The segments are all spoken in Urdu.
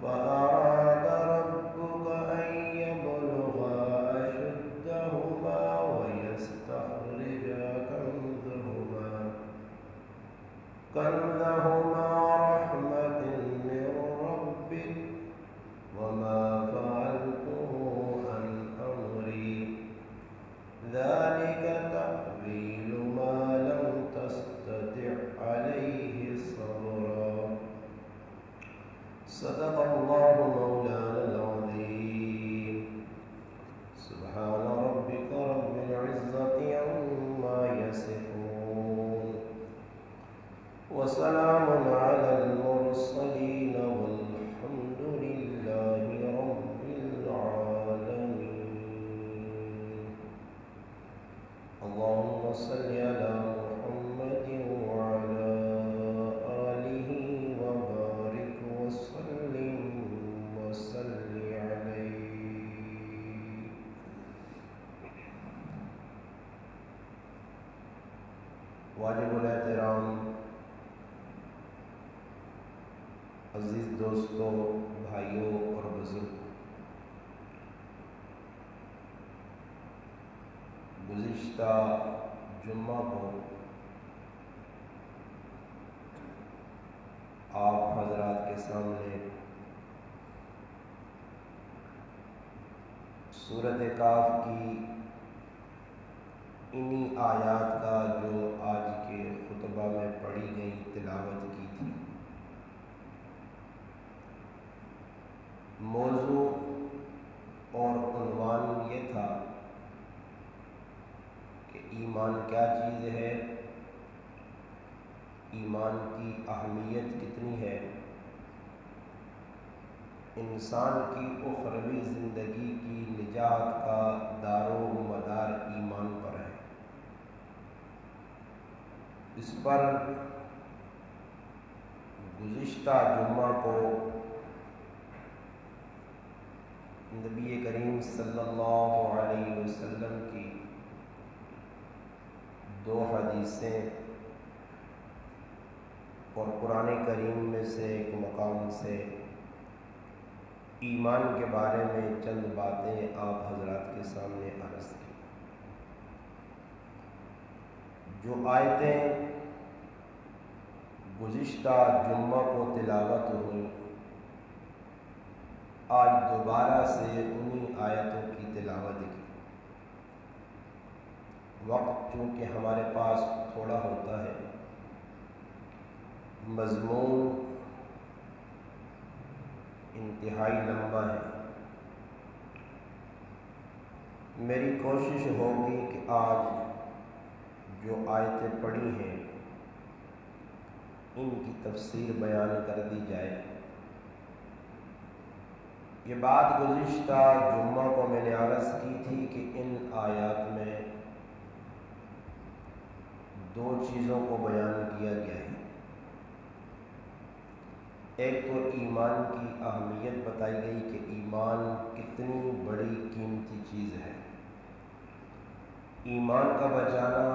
وأراد ربك أن يبلغا أشدهما ويستخرجا كنزهما رحمة من ربك وما فعلته عن أمري ذلك تأويل ما لم تستطع عليه صبرا صدق الله مولانا العظيم سبحان ربك رب العزة عما يصفون وسلام على المرسلين والحمد لله رب العالمين اللهم صل على محمد وعلى آله وبارك وسلم وصل عليه. واجب الاحترام عزیز دوستوں، بھائیوں اور بزرگ، گزشتہ جمعہ کو آپ حضرات کے سامنے سورۃ کاف کی انہی آیات کا جو آج کے خطبہ میں پڑھی گئی تلاوت کی تھی. موضوع اور عنوان یہ تھا کہ ایمان کیا چیز ہے، ایمان کی اہمیت کتنی ہے، انسان کی اخروی زندگی کی نجات کا دار و مدار ایمان پر ہے. اس پر گزشتہ جمعہ کو نبی کریم صلی اللہ علیہ وسلم کی 2 حدیثیں اور قرآن کریم میں سے ایک مقام سے ایمان کے بارے میں چند باتیں آپ حضرات کے سامنے عرض کی. جو آیتیں گزشتہ جمعہ کو تلاوت ہوئی، آج دوبارہ سے انہی آیتوں کی تلاوت کی. وقت چونکہ ہمارے پاس تھوڑا ہوتا ہے، مضمون انتہائی لمبا ہے، میری کوشش ہوگی کہ آج جو آیتیں پڑھی ہیں ان کی تفسیر بیان کر دی جائے. یہ بات گزشتہ جمعہ کو میں نے عرض کی تھی کہ ان آیات میں 2 چیزوں کو بیان کیا گیا ہے. ایک تو ایمان کی اہمیت بتائی گئی کہ ایمان کتنی بڑی قیمتی چیز ہے، ایمان کا بچانا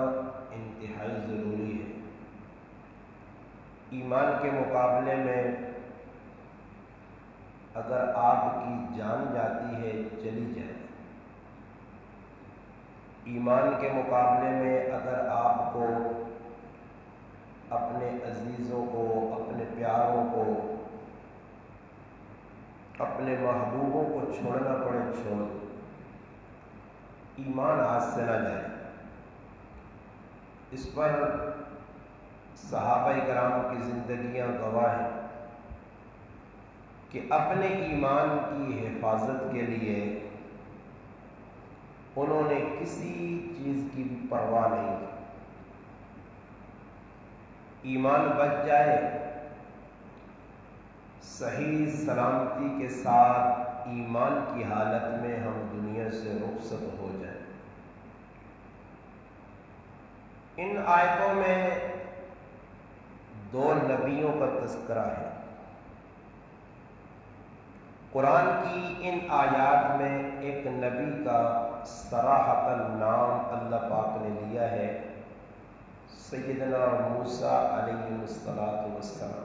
انتہائی ضروری ہے. ایمان کے مقابلے میں اگر آپ کی جان جاتی ہے چلی جائے، ایمان کے مقابلے میں اگر آپ کو اپنے عزیزوں کو، اپنے پیاروں کو، اپنے محبوبوں کو چھوڑنا پڑے چھوڑ دو، ایمان ہاتھ سے نہ جائے. اس پر صحابہ کرام کی زندگیاں گواہ ہیں کہ اپنے ایمان کی حفاظت کے لیے انہوں نے کسی چیز کی بھی پرواہ نہیں کی. ایمان بچ جائے، صحیح سلامتی کے ساتھ ایمان کی حالت میں ہم دنیا سے رخصت ہو جائیں. ان آیتوں میں 2 نبیوں کا تذکرہ ہے. قرآن کی ان آیات میں ایک نبی کا صراحتاً نام اللہ پاک نے لیا ہے، سیدنا موسیٰ علیہ السلام.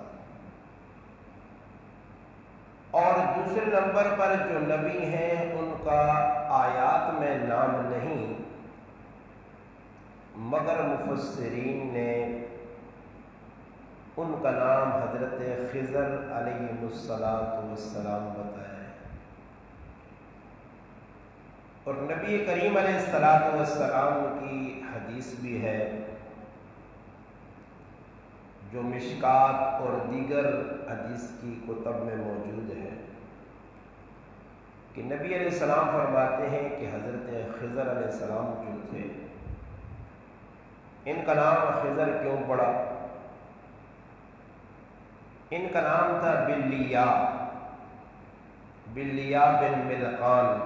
اور دوسرے نمبر پر جو نبی ہیں ان کا آیات میں نام نہیں، مگر مفسرین نے ان کا نام حضرت خضر علیہ السلام بتایا ہے۔ اور نبی کریم علیہ السلام کی حدیث بھی ہے جو مشکات اور دیگر حدیث کی کتب میں موجود ہے کہ نبی علیہ السلام فرماتے ہیں کہ حضرت خضر علیہ السلام جو تھے، ان کا نام خضر کیوں پڑا؟ ان کا نام تھا بلیہ بن ملقان۔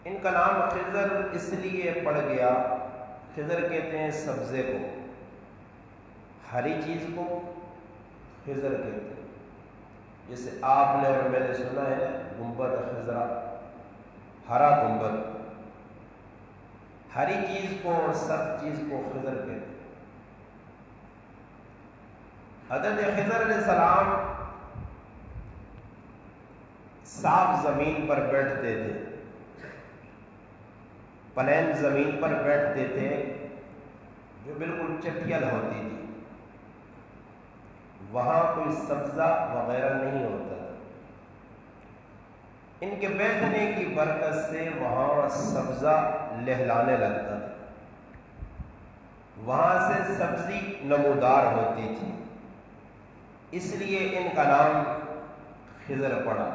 ان کا نام خضر اس لیے پڑ گیا، خضر کہتے ہیں سبزے کو، ہری چیز کو خضر کہتے ہیں، جیسے آپ نے اور میں نے سنا ہے گنبد خضرا، ہرا گنبد، ہری چیز کو اور سبز چیز کو خضر کہتے ہیں۔ حضرت خضر علیہ السلام صاف زمین پر بیٹھتے تھے، پلین زمین پر بیٹھتے تھے جو بالکل چٹیل ہوتی تھی، وہاں کوئی سبزہ وغیرہ نہیں ہوتا تھا۔ ان کے بیٹھنے کی برکت سے وہاں سبزہ لہلانے لگتا تھا، وہاں سے سبزی نمودار ہوتی تھی، اس لیے ان کا نام خضر پڑا،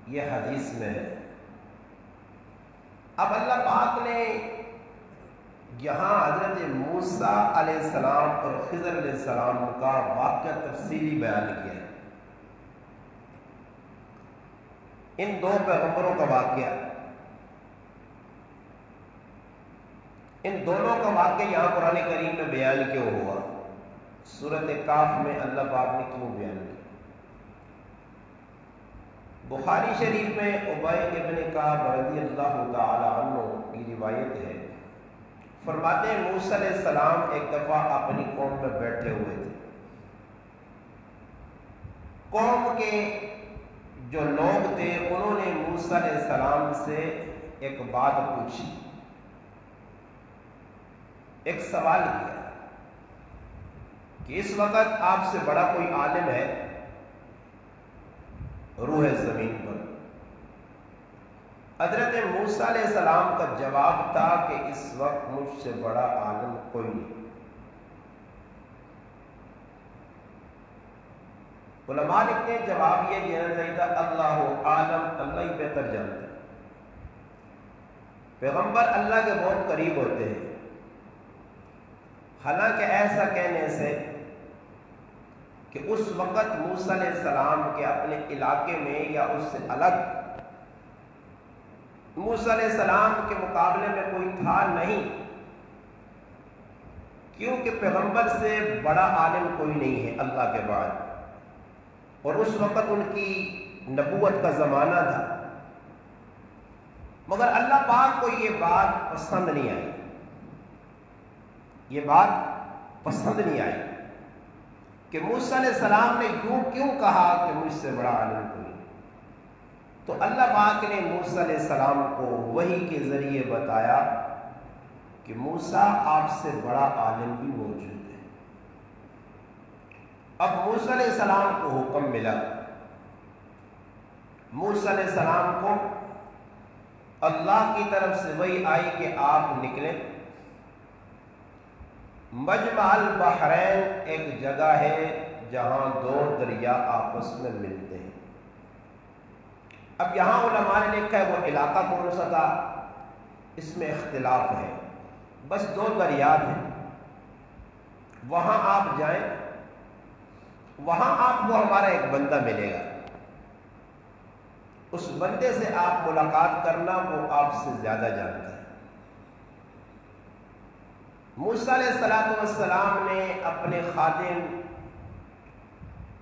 یہ حدیث میں ہے۔ اب اللہ پاک نے یہاں حضرت موسیٰ علیہ السلام اور خضر علیہ السلام کا واقعہ تفصیلی بیان کیا ہے۔ ان دو پیغمبروں کا واقعہ، ان دونوں کا واقعہ یہاں قرآن کریم میں بیان کیوں ہوا؟ سورۃ کاف میں اللہ پاک نے کیوں بیان کیا؟ بخاری شریف میں ابی ابن کعب رضی اللہ تعالی عنہ کی روایت ہے، فرماتے ہیں موسیٰ علیہ السلام ایک دفعہ اپنی قوم میں بیٹھے ہوئے تھے۔ قوم کے جو لوگ تھے انہوں نے موسیٰ علیہ السلام سے ایک بات پوچھی، ایک سوال کیا کہ اس وقت آپ سے بڑا کوئی عالم ہے روح زمین پر؟ حضرت موسیٰ علیہ السلام کا جواب تھا کہ اس وقت مجھ سے بڑا عالم کوئی نہیں۔ علماء لکھتے ہیں جواب یہ دینا چاہیے تھا اللہ عالم، اللہ ہی بہتر جانتا ہے۔ پیغمبر اللہ کے بہت قریب ہوتے ہیں، حالانکہ ایسا کہنے سے کہ اس وقت موسیٰ علیہ السلام کے اپنے علاقے میں یا اس سے الگ موسیٰ علیہ السلام کے مقابلے میں کوئی تھا نہیں، کیونکہ پیغمبر سے بڑا عالم کوئی نہیں ہے اللہ کے بعد، اور اس وقت ان کی نبوت کا زمانہ تھا۔ مگر اللہ پاک کو یہ بات پسند نہیں آئی، یہ بات پسند نہیں آئی کہ موسیٰ علیہ السلام نے یوں کیوں کہا کہ مجھ سے بڑا عالم کوئی نہیں۔ تو اللہ پاک نے موسیٰ علیہ السلام کو وحی کے ذریعے بتایا کہ موسیٰ آپ سے بڑا عالم بھی موجود ہے۔ اب موسیٰ علیہ السلام کو حکم ملا، موسیٰ علیہ السلام کو اللہ کی طرف سے وحی آئی کہ آپ نکلیں۔ مجمع البحرین ایک جگہ ہے جہاں دو دریا آپس میں ملتے ہیں۔ اب یہاں علماء نے لکھا ہے وہ علاقہ کون سا تھا، اس میں اختلاف ہے، بس دو دریا ہیں، وہاں آپ جائیں، وہاں آپ کو ہمارا ایک بندہ ملے گا، اس بندے سے آپ ملاقات کرنا، وہ آپ سے زیادہ جانتا ہے۔ موسیٰ علیہ السلام نے اپنے خادم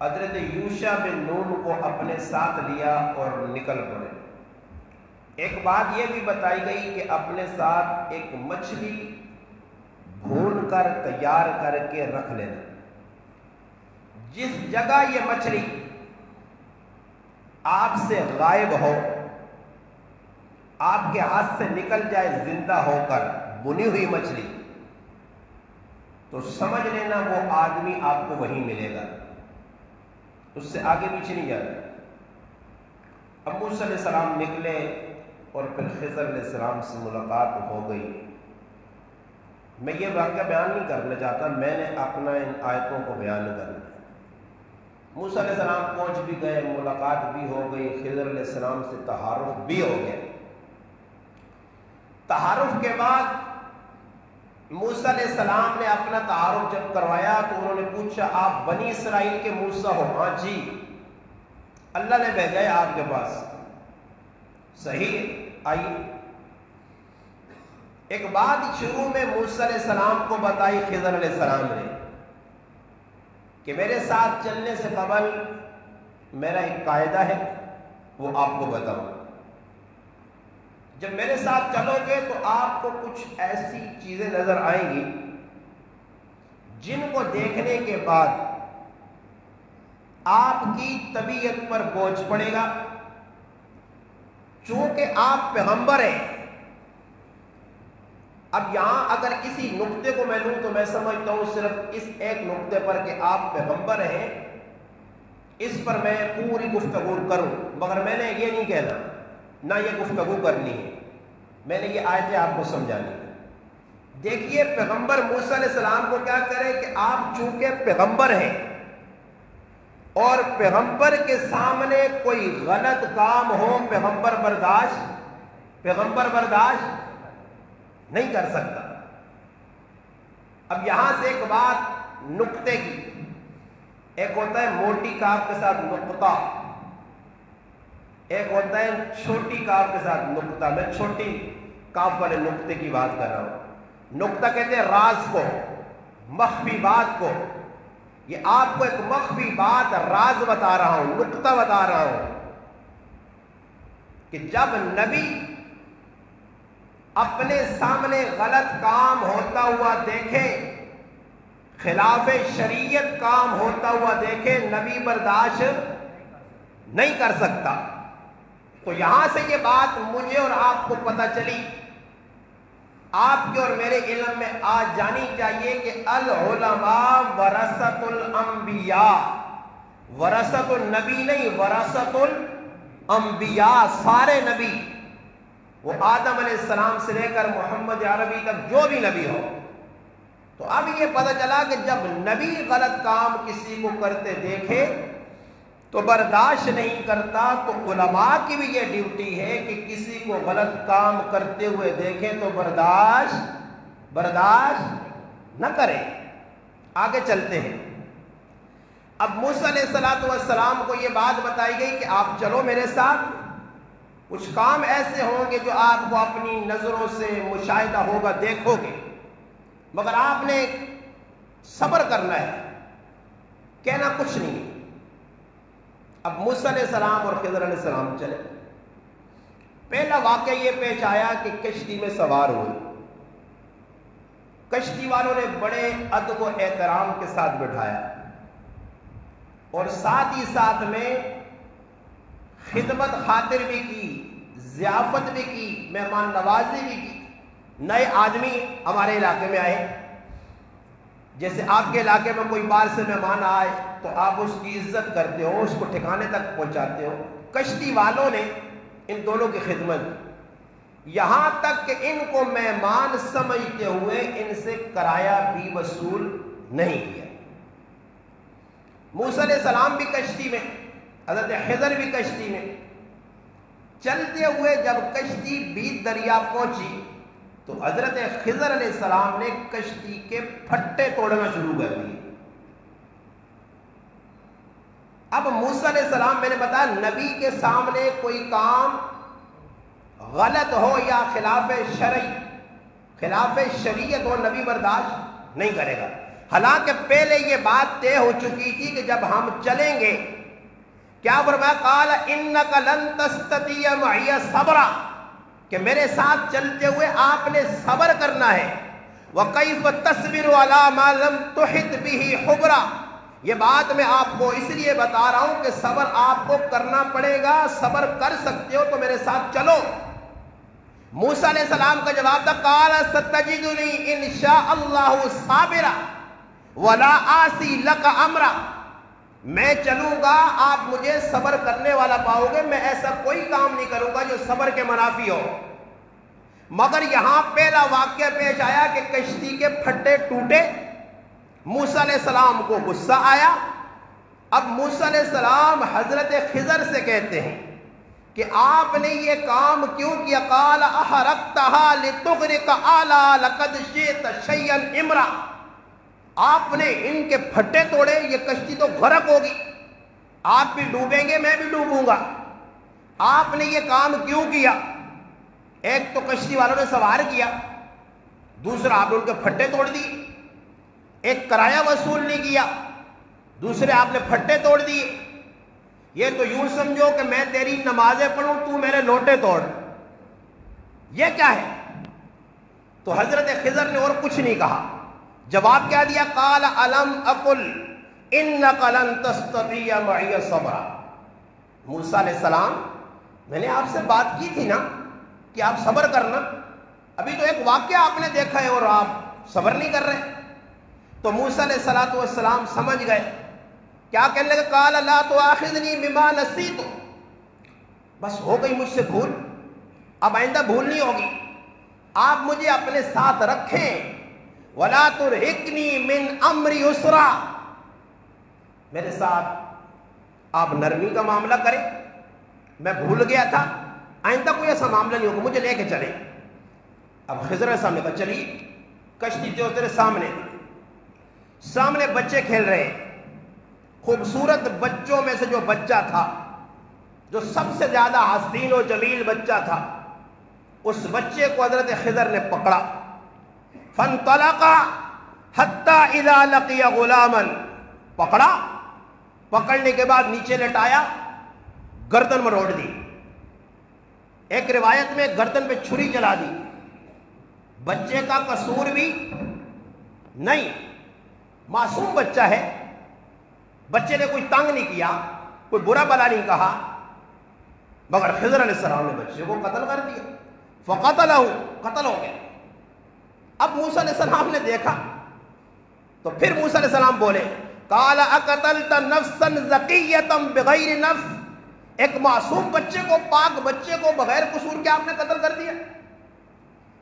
حضرت یوشع بن نون کو اپنے ساتھ لیا اور نکل پڑے۔ ایک بات یہ بھی بتائی گئی کہ اپنے ساتھ ایک مچھلی بھون کر تیار کر کے رکھ لینا، جس جگہ یہ مچھلی آپ سے غائب ہو، آپ کے ہاتھ سے نکل جائے زندہ ہو کر بنی ہوئی مچھلی، تو سمجھ لینا وہ آدمی آپ کو وہیں ملے گا، اس سے آگے پیچھے نہیں جانا۔ اب موسیٰ علیہ السلام نکلے اور پھر خضر علیہ السلام سے ملاقات ہو گئی۔ میں یہ واقعہ بیان نہیں کرنا چاہتا، میں نے اپنا ان آیتوں کو بیان کرنا ہے۔ موسیٰ علیہ السلام پہنچ بھی گئے، ملاقات بھی ہو گئی، خضر علیہ السلام سے تعارف بھی ہو گیا۔ تعارف کے بعد موسیٰ علیہ السلام نے اپنا تعارف جب کروایا تو انہوں نے پوچھا آپ بنی اسرائیل کے موسیٰ ہو؟ ہاں جی، اللہ نے بھیجا ہے آپ کے پاس۔ صحیح، آئیے۔ ایک بات شروع میں موسیٰ علیہ السلام کو بتائی خضر علیہ السلام نے کہ میرے ساتھ چلنے سے قبل میرا ایک قاعدہ ہے، وہ آپ کو بتاؤں۔ جب میرے ساتھ چلو گے تو آپ کو کچھ ایسی چیزیں نظر آئیں گی جن کو دیکھنے کے بعد آپ کی طبیعت پر بوجھ پڑے گا۔ چونکہ آپ پیغمبر ہیں، اب یہاں اگر کسی نقطے کو میں لوں تو میں سمجھتا ہوں صرف اس ایک نقطے پر کہ آپ پیغمبر ہیں، اس پر میں پوری گفتگو کروں، مگر میں نے یہ نہیں کہنا، نہ یہ گفتگو کرنی ہے، میں نے یہ آیتیں آپ کو سمجھانی ہے۔ دیکھیے پیغمبر موسیٰ علیہ السلام کو کیا کرے کہ آپ چونکہ پیغمبر ہیں اور پیغمبر کے سامنے کوئی غلط کام ہو پیغمبر برداشت نہیں کر سکتا۔ اب یہاں سے ایک بات نقطے کی، ایک ہوتا ہے موٹی کاف کے ساتھ نقطہ، ایک ہوتا ہے چھوٹی کاف کے ساتھ نقطہ۔ میں چھوٹی کاف والے نقطے کی بات کر رہا ہوں۔ نقطہ کہتے ہیں راز کو، مخفی بات کو۔ یہ آپ کو ایک مخفی بات، راز بتا رہا ہوں، نقطہ بتا رہا ہوں کہ جب نبی اپنے سامنے غلط کام ہوتا ہوا دیکھے، خلاف شریعت کام ہوتا ہوا دیکھے، نبی برداشت نہیں کر سکتا۔ تو یہاں سے یہ بات مجھے اور آپ کو پتہ چلی، آپ کے اور میرے علم میں آج جانی چاہیے کہ العلماء ورثۃ الانبیاء، ورثۃ النبی نہیں، ورثۃ الانبیاء، سارے نبی، وہ آدم علیہ السلام سے لے کر محمد عربی تک جو بھی نبی ہو۔ تو اب یہ پتہ چلا کہ جب نبی غلط کام کسی کو کرتے دیکھے تو برداشت نہیں کرتا، تو علماء کی بھی یہ ڈیوٹی ہے کہ کسی کو غلط کام کرتے ہوئے دیکھیں تو برداشت نہ کریں۔ آگے چلتے ہیں۔ اب موسیٰ علیہ السلام کو یہ بات بتائی گئی کہ آپ چلو میرے ساتھ، کچھ کام ایسے ہوں گے جو آپ کو اپنی نظروں سے مشاہدہ ہوگا، دیکھو گے، مگر آپ نے صبر کرنا ہے، کہنا کچھ نہیں۔ اب موسیٰ علیہ السلام اور خضر علیہ السلام چلے۔ پہلا واقعہ یہ پیش آیا کہ کشتی میں سوار ہوئے، کشتی والوں نے بڑے ادب و احترام کے ساتھ بٹھایا اور ساتھ ہی ساتھ میں خدمت خاطر بھی کی، ضیافت بھی کی، مہمان نوازی بھی کی۔ نئے آدمی ہمارے علاقے میں آئے، جیسے آپ کے علاقے میں کوئی باہر سے مہمان آئے تو آپ اس کی عزت کرتے ہو، اس کو ٹھکانے تک پہنچاتے ہو۔ کشتی والوں نے ان دونوں کی خدمت، یہاں تک کہ ان کو مہمان سمجھتے ہوئے ان سے کرایہ بھی وصول نہیں کیا۔ موسیٰ علیہ السلام بھی کشتی میں، حضرت خضر بھی کشتی میں، چلتے ہوئے جب کشتی بیچ دریا پہنچی تو حضرت خضر علیہ السلام نے کشتی کے پھٹے توڑنا شروع کر دیے۔ اب موسیٰ علیہ السلام، میں نے بتایا نبی کے سامنے کوئی کام غلط ہو یا خلاف شریعت ہو، نبی برداشت نہیں کرے گا۔ حالانکہ پہلے یہ بات طے ہو چکی تھی کہ جب ہم چلیں گے، کیا فرمایا؟ قال انک لن تستطیع معی صبرا، کہ میرے ساتھ چلتے ہوئے آپ نے صبر کرنا ہے۔ وَكَيْفَ تَصْبِرُ عَلَى مَا لَمْ تُحِطْ بِهِ خُبْرًا، یہ بات میں آپ کو اس لیے بتا رہا ہوں کہ صبر آپ کو کرنا پڑے گا. صبر کر سکتے ہو تو میرے ساتھ چلو. موسیٰ علیہ السلام کا جواب تھا قال ستجدنی ان شاء اللہ صابرا ولا آسی لک امرا. میں چلوں گا آپ مجھے صبر کرنے والا پاؤ گے. میں ایسا کوئی کام نہیں کروں گا جو صبر کے منافی ہو. مگر یہاں پہلا واقعہ پیش آیا کہ کشتی کے پھٹے ٹوٹے. موسیٰ علیہ السلام کو غصہ آیا. اب موسیٰ علیہ السلام حضرت خضر سے کہتے ہیں کہ آپ نے یہ کام کیوں کیا؟ قال احرقتها لتغرق آلا لقد جئت شيئا امرا. آپ نے ان کے پھٹے توڑے، یہ کشتی تو غرق ہوگی، آپ بھی ڈوبیں گے میں بھی ڈوبوں گا. آپ نے یہ کام کیوں کیا؟ ایک تو کشتی والوں نے سوار کیا، دوسرا آپ نے ان کے پھٹے توڑ دیے. ایک کرایہ وصول نہیں کیا، دوسرے آپ نے پھٹے توڑ دیے. یہ تو یوں سمجھو کہ میں تیری نمازیں پڑھوں تو میرے لوٹے توڑ. یہ کیا ہے؟ تو حضرت خضر نے اور کچھ نہیں کہا. جواب کیا دیا؟ قال الم اقل انک لن تستطیع معی صبرا. موسیٰ علیہ السلام میں نے آپ سے بات کی تھی نا کہ آپ صبر کرنا. ابھی تو ایک واقعہ آپ نے دیکھا ہے اور آپ صبر نہیں کر رہے. تو موسیٰ علیہ السلام سمجھ گئے. کیا کہنے لگے؟ قال لا تؤاخذنی بما نسیت. بس ہو گئی مجھ سے بھول، اب آئندہ بھول نہیں ہوگی. آپ مجھے اپنے ساتھ رکھیں. ولا ترہقنی من امری یسرا. میرے ساتھ آپ نرمی کا معاملہ کریں. میں بھول گیا تھا، آئندہ کوئی ایسا معاملہ نہیں ہوگا، مجھے لے کے چلیں. اب خضر کے سامنے کہا چلیے. کشتی جو تیرے سامنے بچے کھیل رہے ہیں. خوبصورت بچوں میں سے جو بچہ تھا، جو سب سے زیادہ حسین و جمیل بچہ تھا، اس بچے کو حضرت خضر نے پکڑا. فانطلقا حتی اذا لقی غلاما. پکڑنے کے بعد نیچے لٹایا، گردن مروڑ دی. ایک روایت میں گردن پہ چھری چلا دی. بچے کا قصور بھی نہیں، معصوم بچہ ہے، بچے نے کوئی تنگ نہیں کیا، کوئی برا بلا نہیں کہا، مگر خضر علیہ السلام نے بچے کو قتل کر دیا. فقتلہ، قتل ہو گیا. اب موسیٰ علیہ السلام نے دیکھا تو پھر موسیٰ علیہ السلام بولے قال اقتلت نفسا زکیۃ بغیر نفس. ایک معصوم بچے کو، پاک بچے کو بغیر قصور کے آپ نے قتل کر دیا.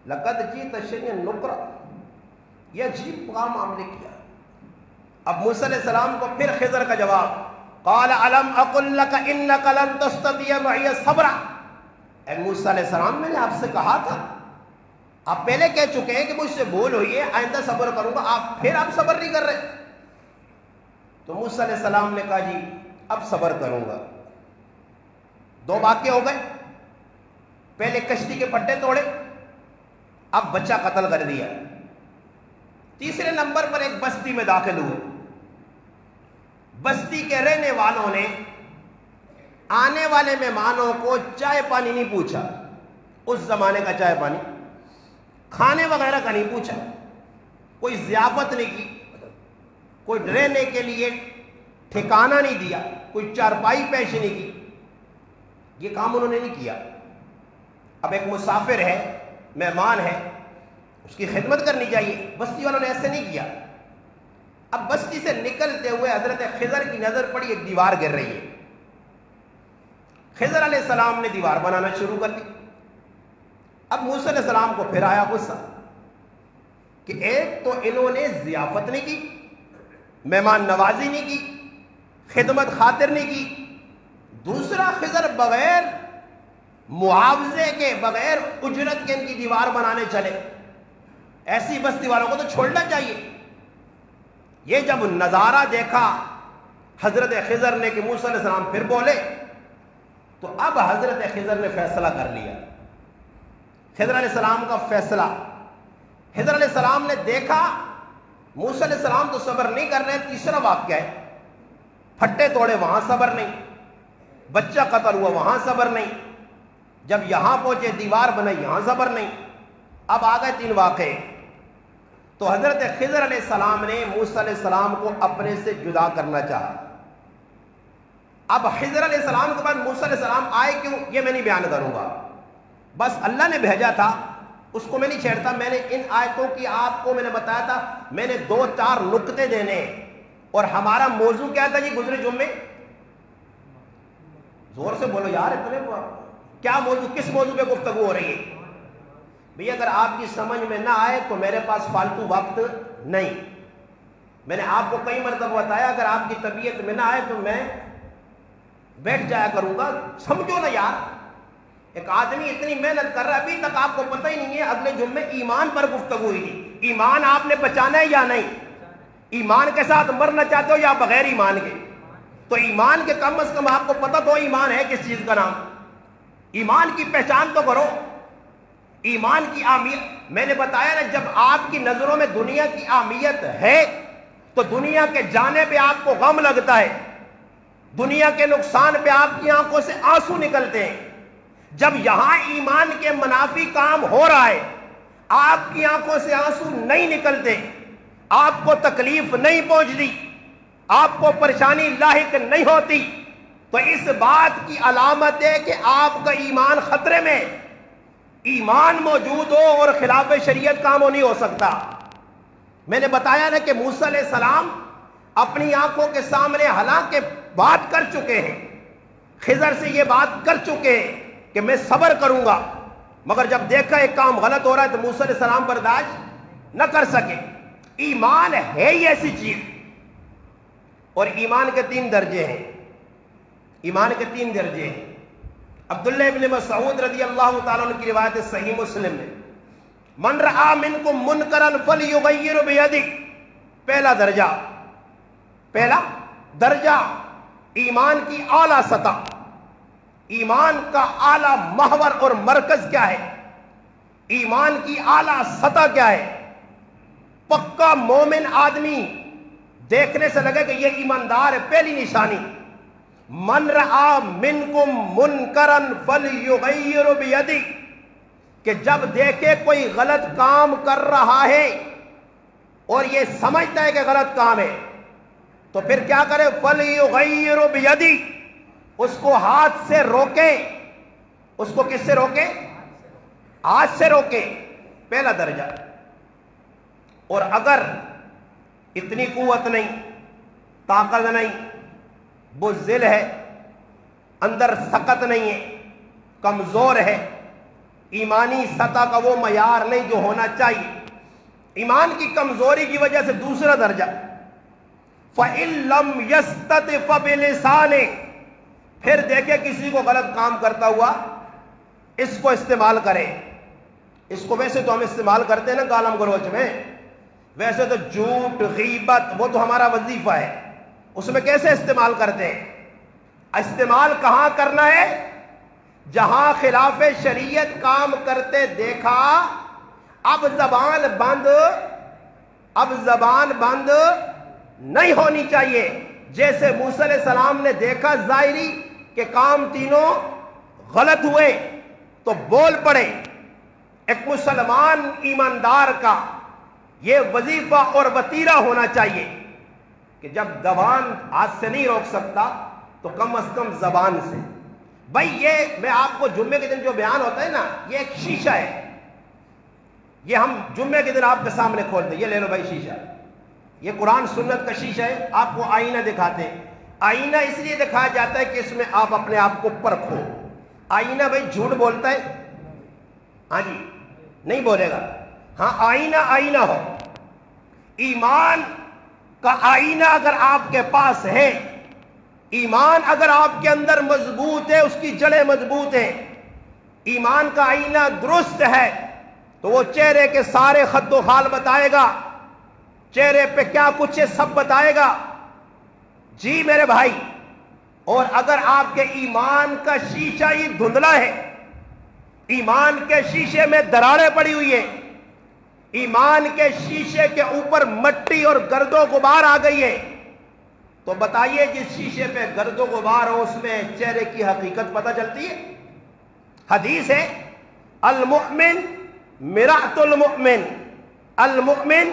لقد جئت شیئا نکرا. یہ عجیب کام آپ نے کیا. اب موسیٰ علیہ السلام کو پھر خضر کا جواب قال الم اقل لک انک لن تستطیع معی صبرا. اے موسیٰ علیہ السلام میں نے آپ سے کہا تھا، آپ پہلے کہہ چکے ہیں کہ مجھ سے بھول ہوئی ہے، آئندہ صبر کروں گا، آپ صبر نہیں کر رہے. تو موسیٰ علیہ السلام نے کہا جی اب صبر کروں گا. دو واقعے ہو گئے. پہلے کشتی کے پٹے توڑے، اب بچہ قتل کر دیا. تیسرے نمبر پر ایک بستی میں داخل ہوئے. بستی کے رہنے والوں نے آنے والے مہمانوں کو چائے پانی نہیں پوچھا. اس زمانے کا چائے پانی، کھانے وغیرہ کا نہیں پوچھا، کوئی ضیافت نہیں کی، کوئی رہنے کے لیے ٹھکانہ نہیں دیا، کوئی چارپائی پیش نہیں کی. یہ کام انہوں نے نہیں کیا. اب ایک مسافر ہے، مہمان ہے، اس کی خدمت کرنی چاہیے. بستی والوں نے ایسے نہیں کیا. اب بستی سے نکلتے ہوئے حضرت خضر کی نظر پڑی، ایک دیوار گر رہی ہے. خضر علیہ السلام نے دیوار بنانا شروع کر دی. اب موسیٰ علیہ السلام کو پھر آیا غصہ کہ ایک تو انہوں نے ضیافت نہیں کی، مہمان نوازی نہیں کی، خدمت خاطر نہیں کی. دوسرا خضر بغیر معاوضے کے، بغیر اجرت کے ان کی دیوار بنانے چلے. ایسی بستی والوں کو تو چھوڑنا چاہیے. یہ جب نظارہ دیکھا حضرت خضر نے کہ موسیٰ علیہ السلام پھر بولے، تو اب حضرت خضر نے فیصلہ کر لیا. خضر علیہ السلام کا فیصلہ. خضر علیہ السلام نے دیکھا موسیٰ علیہ السلام تو صبر نہیں کر رہے. تیسرا واقعہ ہے، پھٹے توڑے وہاں صبر نہیں، بچہ قتل ہوا وہاں صبر نہیں، جب یہاں پہنچے دیوار بنائی یہاں صبر نہیں. اب آ گئے تین واقعے. تو حضرت خضر علیہ السلام نے موسیٰ علیہ السلام کو اپنے سے جدا کرنا چاہا. اب خضر علیہ السلام کے بعد موسیٰ علیہ السلام آئے کیوں، یہ میں نہیں بیان کروں گا. بس اللہ نے بھیجا تھا، اس کو میں نہیں چھیڑتا. میں نے ان آیتوں کی آپ کو میں نے بتایا تھا، میں نے 2-4 نقطے دینے. اور ہمارا موضوع کیا تھا جی گزرے جمعے؟ زور سے بولو یار، اتنے کیا موضوع، کس موضوع پہ گفتگو ہو رہی ہے بھئی؟ اگر آپ کی سمجھ میں نہ آئے تو میرے پاس فالتو وقت نہیں. میں نے آپ کو کئی مرتبہ بتایا اگر آپ کی طبیعت میں نہ آئے تو میں بیٹھ جایا کروں گا. سمجھو نا یار، ایک آدمی اتنی محنت کر رہا ہے، ابھی تک آپ کو پتہ ہی نہیں ہے. اگلے جمعے ایمان پر گفتگو ہوئی تھی. ایمان آپ نے بچانا ہے یا نہیں؟ ایمان کے ساتھ مرنا چاہتے ہو یا بغیر ایمان کے؟ تو ایمان کے کم از کم آپ کو پتہ تو ایمان ہے کس چیز کا نام. ایمان کی پہچان تو کرو. ایمان کی اہمیت میں نے بتایا نا، جب آپ کی نظروں میں دنیا کی اہمیت ہے تو دنیا کے جانے پہ آپ کو غم لگتا ہے، دنیا کے نقصان پہ آپ کی آنکھوں سے آنسو نکلتے ہیں. جب یہاں ایمان کے منافی کام ہو رہا ہے آپ کی آنکھوں سے آنسو نہیں نکلتے، آپ کو تکلیف نہیں پہنچتی، آپ کو پریشانی لاحق نہیں ہوتی، تو اس بات کی علامت ہے کہ آپ کا ایمان خطرے میں. ایمان موجود ہو اور خلاف شریعت کام ہو نہیں ہو سکتا. میں نے بتایا نا کہ موسیٰ علیہ السلام اپنی آنکھوں کے سامنے حالانکہ بات کر چکے ہیں، خضر سے یہ بات کر چکے ہیں کہ میں صبر کروں گا، مگر جب دیکھا ایک کام غلط ہو رہا ہے تو موسیٰ علیہ السلام برداشت نہ کر سکے. ایمان ہے ہی ایسی چیز. اور ایمان کے 3 درجے ہیں. ایمان کے 3 درجے ہیں. عبداللہ ابن مسعود رضی اللہ تعالیٰ عنہ کی روایت صحیح مسلم میں، من رآ منکم منکرا فلیغیر بیدہ. پہلا درجہ ایمان کی اعلیٰ سطح. ایمان کا اعلیٰ محور اور مرکز کیا ہے؟ ایمان کی اعلیٰ سطح کیا ہے؟ پکا مومن آدمی دیکھنے سے لگے کہ یہ ایماندار ہے. پہلی نشانی، من رآ منکم منکرا فلیغیر بیدہ، کہ جب دیکھے کوئی غلط کام کر رہا ہے اور یہ سمجھتا ہے کہ غلط کام ہے تو پھر کیا کرے؟ فلیغیر بیدہ، اس کو ہاتھ سے روکے. اس کو کس سے روکے؟ ہاتھ سے روکے. پہلا درجہ. اور اگر اتنی قوت نہیں، طاقت نہیں، بزدل ہے، اندر سخت نہیں ہے، کمزور ہے، ایمانی سطح کا وہ معیار نہیں جو ہونا چاہیے، ایمان کی کمزوری کی وجہ سے دوسرا درجہ، فَإِن لَمْ يَسْتَطِعْ فَبِلِسَانِهِ، پھر دیکھے کسی کو غلط کام کرتا ہوا، اس کو استعمال کرے. اس کو ویسے تو ہم استعمال کرتے ہیں نا گالم گلوچ میں، ویسے تو جھوٹ غیبت وہ تو ہمارا وظیفہ ہے، اس میں کیسے استعمال کرتے ہیں؟ استعمال کہاں کرنا ہے؟ جہاں خلاف شریعت کام کرتے دیکھا، اب زبان بند نہیں ہونی چاہیے. جیسے موسیٰ علیہ السلام نے دیکھا ظاہری کہ کام تینوں غلط ہوئے تو بول پڑے. ایک مسلمان ایماندار کا یہ وظیفہ اور وتیرہ ہونا چاہیے کہ جب زبان ہاتھ سے نہیں روک سکتا تو کم از کم زبان سے. بھائی یہ میں آپ کو جمعے کے دن جو بیان ہوتا ہے نا، یہ ایک شیشہ ہے. یہ ہم جمعے کے دن آپ کے سامنے کھولتے ہیں، یہ لے لو بھائی شیشہ. یہ قرآن سنت کا شیشہ ہے. آپ کو آئینہ دکھاتے ہیں. آئینہ اس لیے دکھایا جاتا ہے کہ اس میں آپ اپنے آپ کو پرکھو. آئینہ بھائی جھوٹ بولتا ہے؟ ہاں جی نہیں بولے گا. ہاں آئینہ ہو. ایمان کا آئینہ اگر آپ کے پاس ہے، ایمان اگر آپ کے اندر مضبوط ہے، اس کی جڑیں مضبوط ہیں، ایمان کا آئینہ درست ہے تو وہ چہرے کے سارے خد و خال بتائے گا، چہرے پہ کیا کچھ ہے سب بتائے گا. جی میرے بھائی. اور اگر آپ کے ایمان کا شیشہ ہی دھندلا ہے، ایمان کے شیشے میں دراڑیں پڑی ہوئی ہیں، ایمان کے شیشے کے اوپر مٹی اور گرد و غبار آ گئی ہے، تو بتائیے جس شیشے پہ گرد و غبار ہو اس میں چہرے کی حقیقت پتہ چلتی ہے؟ حدیث ہے المؤمن مرآۃ المؤمن، المؤمن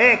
1।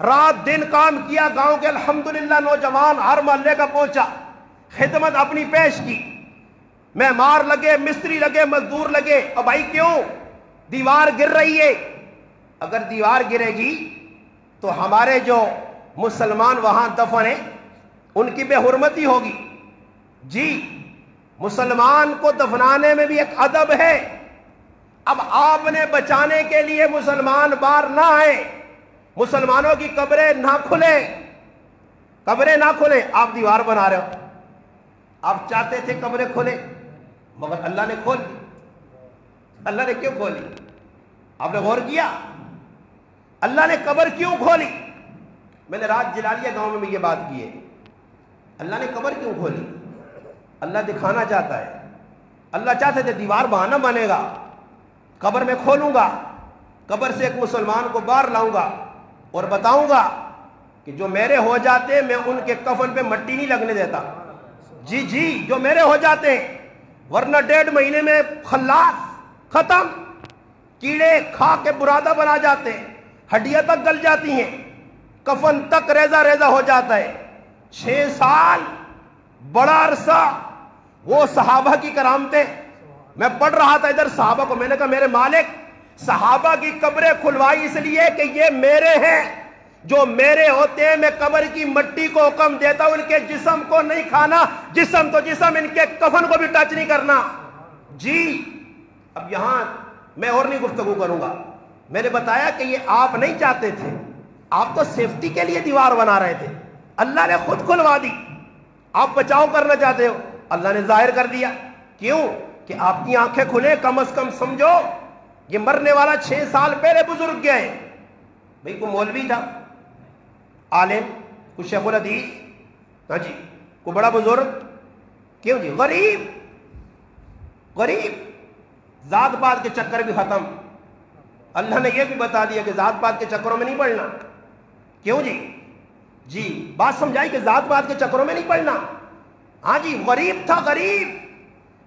رات دن کام کیا، گاؤں کے الحمدللہ نوجوان ہر محلے کا پہنچا، خدمت اپنی پیش کی، معمار لگے، مستری لگے، مزدور لگے۔ اور بھائی کیوں؟ دیوار گر رہی ہے۔ اگر دیوار گرے گی تو ہمارے جو مسلمان وہاں دفن ہیں ان کی بے حرمتی ہوگی۔ جی، مسلمان کو دفنانے میں بھی ایک ادب ہے۔ اب آپ نے بچانے کے لیے مسلمان باہر نہ آئے، مسلمانوں کی قبریں نہ کھلیں، قبریں نہ کھلیں، آپ دیوار بنا رہے ہو۔ آپ چاہتے تھے قبریں کھلیں مگر اللہ نے کھول دی۔ اللہ نے کیوں کھولی؟ آپ نے غور کیا اللہ نے قبر کیوں کھولی؟ میں نے رات جلالیہ گاؤں میں یہ بات کی ہے۔ اللہ نے قبر کیوں کھولی؟ اللہ دکھانا چاہتا ہے۔ اللہ چاہتے تھے دیوار بہانا بنے گا، قبر میں کھولوں گا، قبر سے ایک مسلمان کو باہر لاؤں گا اور بتاؤں گا کہ جو میرے ہو جاتے میں ان کے کفن پہ مٹی نہیں لگنے دیتا۔ جی جو میرے ہو جاتے ہیں، ورنہ 1.5 مہینے میں خلاص، ختم، کیڑے کھا کے برادہ بنا جاتے ہیں، ہڈیاں تک گل جاتی ہیں، کفن تک ریزہ ریزہ ہو جاتا ہے۔ 6 سال بڑا عرصہ، وہ صحابہ کی کرامتیں۔ میں پڑھ رہا تھا ادھر صحابہ کو، میں نے کہا میرے مالک، صحابہ کی قبریں کھلوائی اس لیے کہ یہ میرے ہیں، جو میرے ہوتے ہیں میں قبر کی مٹی کو حکم دیتا ہوں ان کے جسم کو نہیں کھانا، جسم تو جسم، ان کے کفن کو بھی ٹچ نہیں کرنا۔ جی اب یہاں میں اور نہیں گفتگو کروں گا۔ میں نے بتایا کہ یہ آپ نہیں چاہتے تھے، آپ تو سیفٹی کے لیے دیوار بنا رہے تھے، اللہ نے خود کھلوا دی۔ آپ بچاؤ کرنا چاہتے ہو، اللہ نے ظاہر کر دیا۔ کیوں؟ کہ آپ کی آنکھیں کھلے، کم از کم سمجھو یہ مرنے والا 6 سال پہلے بزرگ گئے۔ بھئی کوئی مولوی تھا، عالم، کوئی شیخ الحدیث، ہاں جی، کوئی بڑا بزرگ، کیوں جی؟ غریب، ذات پات کے چکر بھی ختم۔ اللہ نے یہ بھی بتا دیا کہ ذات پات کے چکروں میں نہیں پڑنا۔ کیوں جی بات سمجھائی کہ ذات پات کے چکروں میں نہیں پڑنا۔ ہاں جی، غریب تھا، غریب،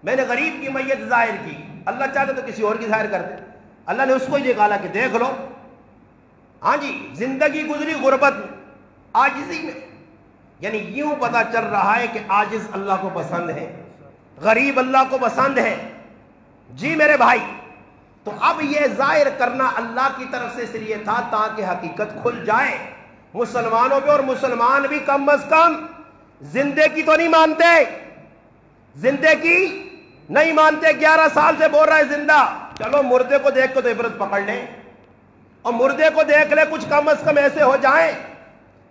میں نے غریب کی میت ظاہر کی، اللہ چاہتے تو کسی اور کی ظاہر کر دے۔ اللہ نے اس کو ہی نکالا کہ دیکھ لو، ہاں جی، زندگی گزری غربت میں، عاجزی میں، یعنی یوں پتا چل رہا ہے کہ عاجز اللہ کو پسند ہے، غریب اللہ کو پسند ہے۔ جی میرے بھائی، تو اب یہ ظاہر کرنا اللہ کی طرف سے اس لیے تھا تاکہ حقیقت کھل جائے مسلمانوں پہ، اور مسلمان بھی کم از کم زندے کی تو نہیں مانتے، زندے کی نہیں مانتے۔ 11 سال سے بول رہا ہے زندہ، چلو مردے کو دیکھ کے تو عبرت پکڑ لیں، اور مردے کو دیکھ لے، کچھ کم از کم ایسے ہو جائیں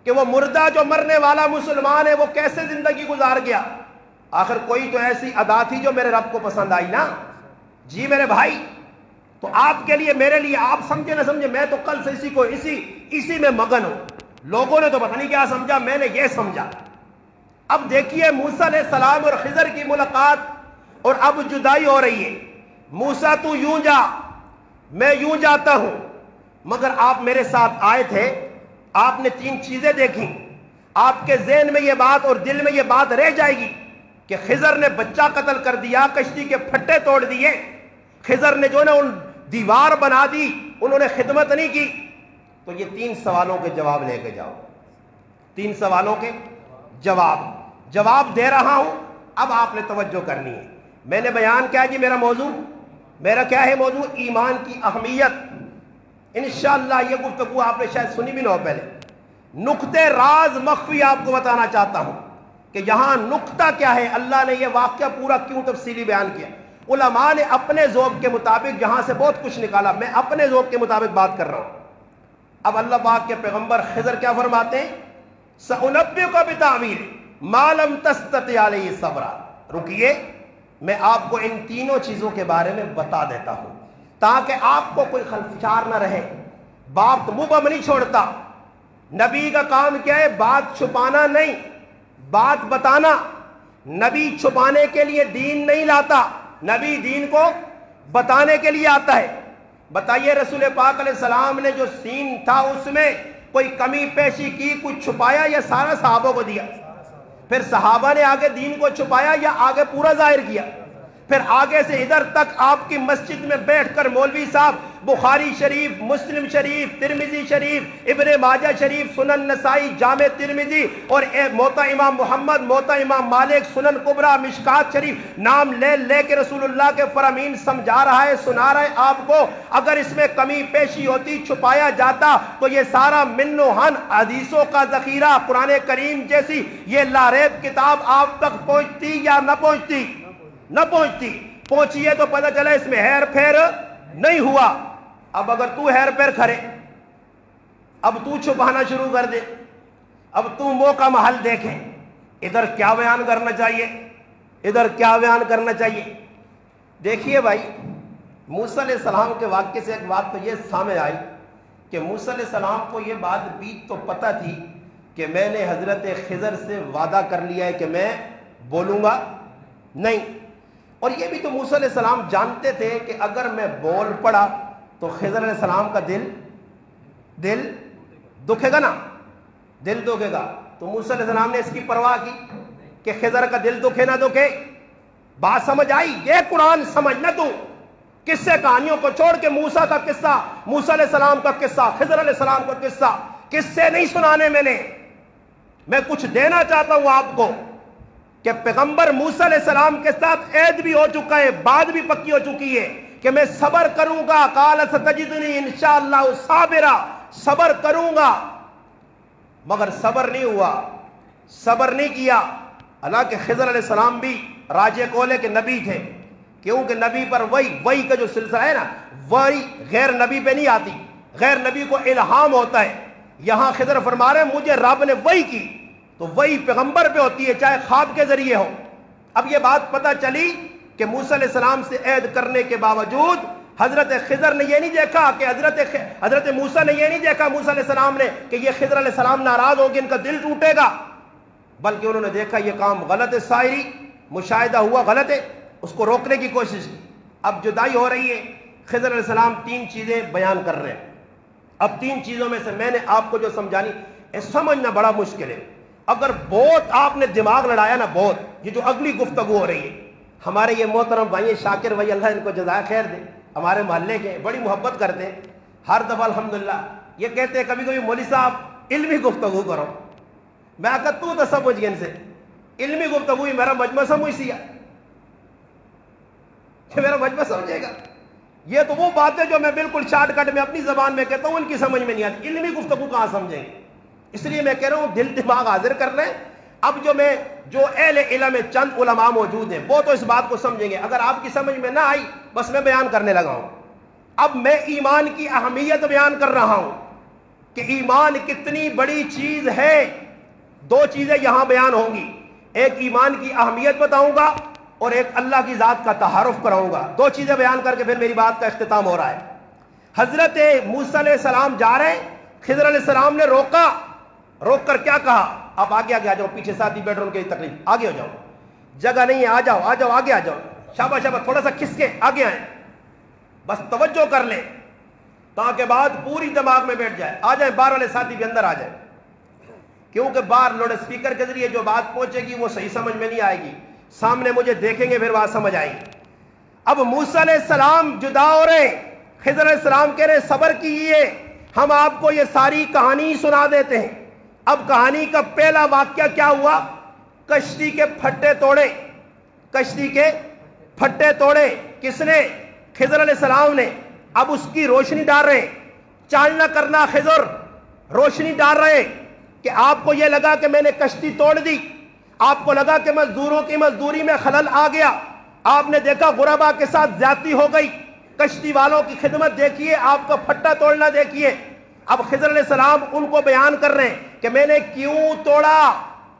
کہ وہ مردہ جو مرنے والا مسلمان ہے وہ کیسے زندگی گزار گیا۔ آخر کوئی تو ایسی ادا تھی جو میرے رب کو پسند آئی نا۔ جی میرے بھائی، تو آپ کے لیے، میرے لیے، آپ سمجھے نہ سمجھے، میں تو کل سے اسی میں مگن ہوں۔ لوگوں نے تو پتہ نہیں کیا سمجھا، میں نے یہ سمجھا۔ اب دیکھیے موسیٰ علیہ السلام اور خضر کی ملاقات، اور اب جدائی ہو رہی ہے۔ موسیٰ تو یوں جا، میں یوں جاتا ہوں، مگر آپ میرے ساتھ آئے تھے، آپ نے 3 چیزیں دیکھی، آپ کے ذہن میں یہ بات اور دل میں یہ بات رہ جائے گی کہ خضر نے بچہ قتل کر دیا، کشتی کے پھٹے توڑ دیے، خضر نے جو ان دیوار بنا دی، انہوں نے خدمت نہیں کی۔ تو یہ 3 سوالوں کے جواب لے کے جاؤ، 3 سوالوں کے جواب دے رہا ہوں۔ اب آپ نے توجہ کرنی ہے۔ میں نے بیان کیا جی، میرا کیا ہے موضوع؟ ایمان کی اہمیت۔ انشاءاللہ یہ گفتگو آپ نے شاید سنی بھی نہ ہو پہلے۔ نقطے راز مخفی آپ کو بتانا چاہتا ہوں کہ یہاں نقطہ کیا ہے، اللہ نے یہ واقعہ پورا کیوں تفصیلی بیان کیا۔ علماء نے اپنے ذوق کے مطابق یہاں سے بہت کچھ نکالا، میں اپنے ذوق کے مطابق بات کر رہا ہوں۔ اب اللہ پاک کے پیغمبر خضر کیا فرماتے ہیں؟ سأنبئک بتأویل ما لم تستطع علیہ صبرا۔ رکیے، میں آپ کو ان 3 چیزوں کے بارے میں بتا دیتا ہوں تاکہ آپ کو کوئی خلفشار نہ رہے۔ باپ منہ بم نہیں چھوڑتا، نبی کا کام کیا ہے؟ بات چھپانا نہیں، بات بتانا۔ نبی چھپانے کے لیے دین نہیں لاتا، نبی دین کو بتانے کے لیے آتا ہے۔ بتائیے رسول پاک علیہ السلام نے جو سین تھا اس میں کوئی کمی پیشی کی، کچھ چھپایا یا سارا صحابہ کو دیا؟ پھر صحابہ نے آگے دین کو چھپایا یا آگے پورا ظاہر کیا؟ پھر آگے سے ادھر تک آپ کی مسجد میں بیٹھ کر مولوی صاحب بخاری شریف، مسلم شریف، ترمذی شریف، ابن ماجہ شریف، سنن نسائی، جامع ترمذی اور موطا امام محمد، موطا امام مالک، سنن کبریٰ، مشکات شریف نام لے لے کے رسول اللہ کے فرامین سمجھا رہا ہے، سنا رہا ہے آپ کو۔ اگر اس میں کمی پیشی ہوتی، چھپایا جاتا، تو یہ سارا من و ہن حدیثوں کا ذخیرہ قرآن کریم جیسی یہ لاریب کتاب آپ تک پہنچتی یا نہ پہنچتی؟ نہ پہنچتی۔ پہنچی ہے تو پتہ چلا اس میں ہیر پھیر نہیں ہوا۔ اب اگر تو ہیر پھیر کھرے، اب تو چھپانا شروع کر دے، اب تو موقع محل دیکھے، ادھر کیا بیان کرنا چاہیے، ادھر کیا بیان کرنا چاہیے۔ دیکھیے بھائی، موسیٰ علیہ السلام کے واقعے سے ایک بات تو یہ سامنے آئی کہ موسیٰ علیہ السلام کو یہ بات بیت تو پتہ تھی کہ میں نے حضرت خضر سے وعدہ کر لیا ہے کہ میں بولوں گا نہیں، اور یہ بھی تو موسیٰ علیہ السلام جانتے تھے کہ اگر میں بول پڑا تو خضر علیہ السلام کا دل دکھے گا نا، دل دکھے گا۔ تو موسیٰ علیہ السلام نے اس کی پرواہ کی کہ خضر کا دل دکھے نہ دکھے۔ بات سمجھ آئی؟ یہ قرآن سمجھنا تو قصے کہانیوں کو چھوڑ کے موسیٰ کا قصہ، موسیٰ علیہ السلام کا قصہ، خضر علیہ السلام کا قصہ، قصے نہیں سنانے میں کچھ دینا چاہتا ہوں آپ کو کہ پیغمبر موسیٰ علیہ السلام کے ساتھ عہد بھی ہو چکا ہے، بات بھی پکی ہو چکی ہے کہ میں صبر کروں گا، قال ستجدنی انشاءاللہ صابرا، صبر کروں گا، مگر صبر نہیں ہوا، صبر نہیں کیا۔ حالانکہ خضر علیہ السلام بھی راجے کولے کے نبی تھے، کیونکہ نبی پر وحی کا جو سلسلہ ہے نا، وحی غیر نبی پہ نہیں آتی، غیر نبی کو الہام ہوتا ہے۔ یہاں خضر فرما رہے ہیں مجھے رب نے وحی کی، تو وہی پیغمبر پہ ہوتی ہے، چاہے خواب کے ذریعے ہو۔ اب یہ بات پتہ چلی کہ موسیٰ علیہ السلام سے عہد کرنے کے باوجود حضرت خضر نے یہ نہیں دیکھا کہ حضرت موسیٰ نے یہ نہیں دیکھا موسیٰ علیہ السلام نے کہ یہ خضر علیہ السلام ناراض ہوں گے، ان کا دل ٹوٹے گا، بلکہ انہوں نے دیکھا یہ کام غلط ہے، سائری مشاہدہ ہوا غلط ہے، اس کو روکنے کی کوشش کی۔ اب جدائی ہو رہی ہے، خضر علیہ السلام 3 چیزیں بیان کر رہے ہیں۔ اب 3 چیزوں میں سے میں نے آپ کو جو سمجھانی ہے، سمجھنا بڑا مشکل ہے۔ اگر بہت آپ نے دماغ لڑایا نا، بہت یہ جو اگلی گفتگو ہو رہی ہے، ہمارے یہ محترم بھائی شاکر بھائی، اللہ ان کو جزائے خیر دے، ہمارے محلے کے بڑی محبت کرتے ہیں، ہر دفعہ الحمدللہ یہ کہتے ہیں کبھی کبھی مولوی صاحب علمی گفتگو کرو۔ میں کہا تو سمجھ گئے ان سے، علمی گفتگو ہی میرا مجمع سمجھ سیا کہ میرا مجمع سمجھے گا؟ یہ تو وہ باتیں جو میں بالکل شارٹ کٹ میں اپنی زبان میں کہتا ہوں، ان کی سمجھ میں نہیں آتی، علمی گفتگو کہاں سمجھیں گے؟ اس لیے میں کہہ رہا ہوں دل دماغ حاضر کر لیں۔ اب جو اہل علم میں چند علماء موجود ہیں، وہ تو اس بات کو سمجھیں گے، اگر آپ کی سمجھ میں نہ آئی بس میں بیان کرنے لگا ہوں۔ اب میں ایمان کی اہمیت بیان کر رہا ہوں کہ ایمان کتنی بڑی چیز ہے۔ 2 چیزیں یہاں بیان ہوں گی، ایک ایمان کی اہمیت بتاؤں گا اور ایک اللہ کی ذات کا تعارف کراؤں گا۔ 2 چیزیں بیان کر کے پھر میری بات کا اختتام ہو رہا ہے۔ حضرت موسیٰ علیہ السلام جا رہے ہیں، خضر علیہ السلام نے روک کر کیا کہا؟ آپ آگے آ جاؤ، پیچھے ساتھی بیٹھ رہے ان کی تکلیف، آگے ہو جاؤ، جگہ نہیں ہے، آ جاؤ آگے آ جاؤ، شاباش شاباش، تھوڑا سا کھس کے آگے آئیں، بس توجہ کر لیں تاکہ بات پوری دماغ میں بیٹھ جائے۔ آ جائیں، باہر والے ساتھی بھی اندر آ جائیں، کیونکہ باہر لاؤڈ اسپیکر کے ذریعے جو بات پہنچے گی وہ صحیح سمجھ میں نہیں آئے گی، سامنے مجھے دیکھیں گے پھر بات سمجھ آئے گی۔ اب موسیٰ علیہ السلام جدا ہو رہے، خضر علیہ السلام کہہ رہے صبر کیجیے، ہم آپ کو یہ ساری کہانی سنا دیتے ہیں۔ اب کہانی کا پہلا واقعہ کیا ہوا؟ کشتی کے پھٹے توڑے، کشتی کے پھٹے توڑے، کس نے؟ خضر علیہ السلام نے۔ اب اس کی روشنی ڈال رہے، چالنا کرنا خضر، روشنی ڈال رہے کہ آپ کو یہ لگا کہ میں نے کشتی توڑ دی، آپ کو لگا کہ مزدوروں کی مزدوری میں خلل آ گیا، آپ نے دیکھا غربا کے ساتھ زیادتی ہو گئی، کشتی والوں کی خدمت دیکھیے، آپ کا پھٹا توڑنا دیکھیے۔ اب خضر علیہ السلام ان کو بیان کر رہے ہیں کہ میں نے کیوں توڑا،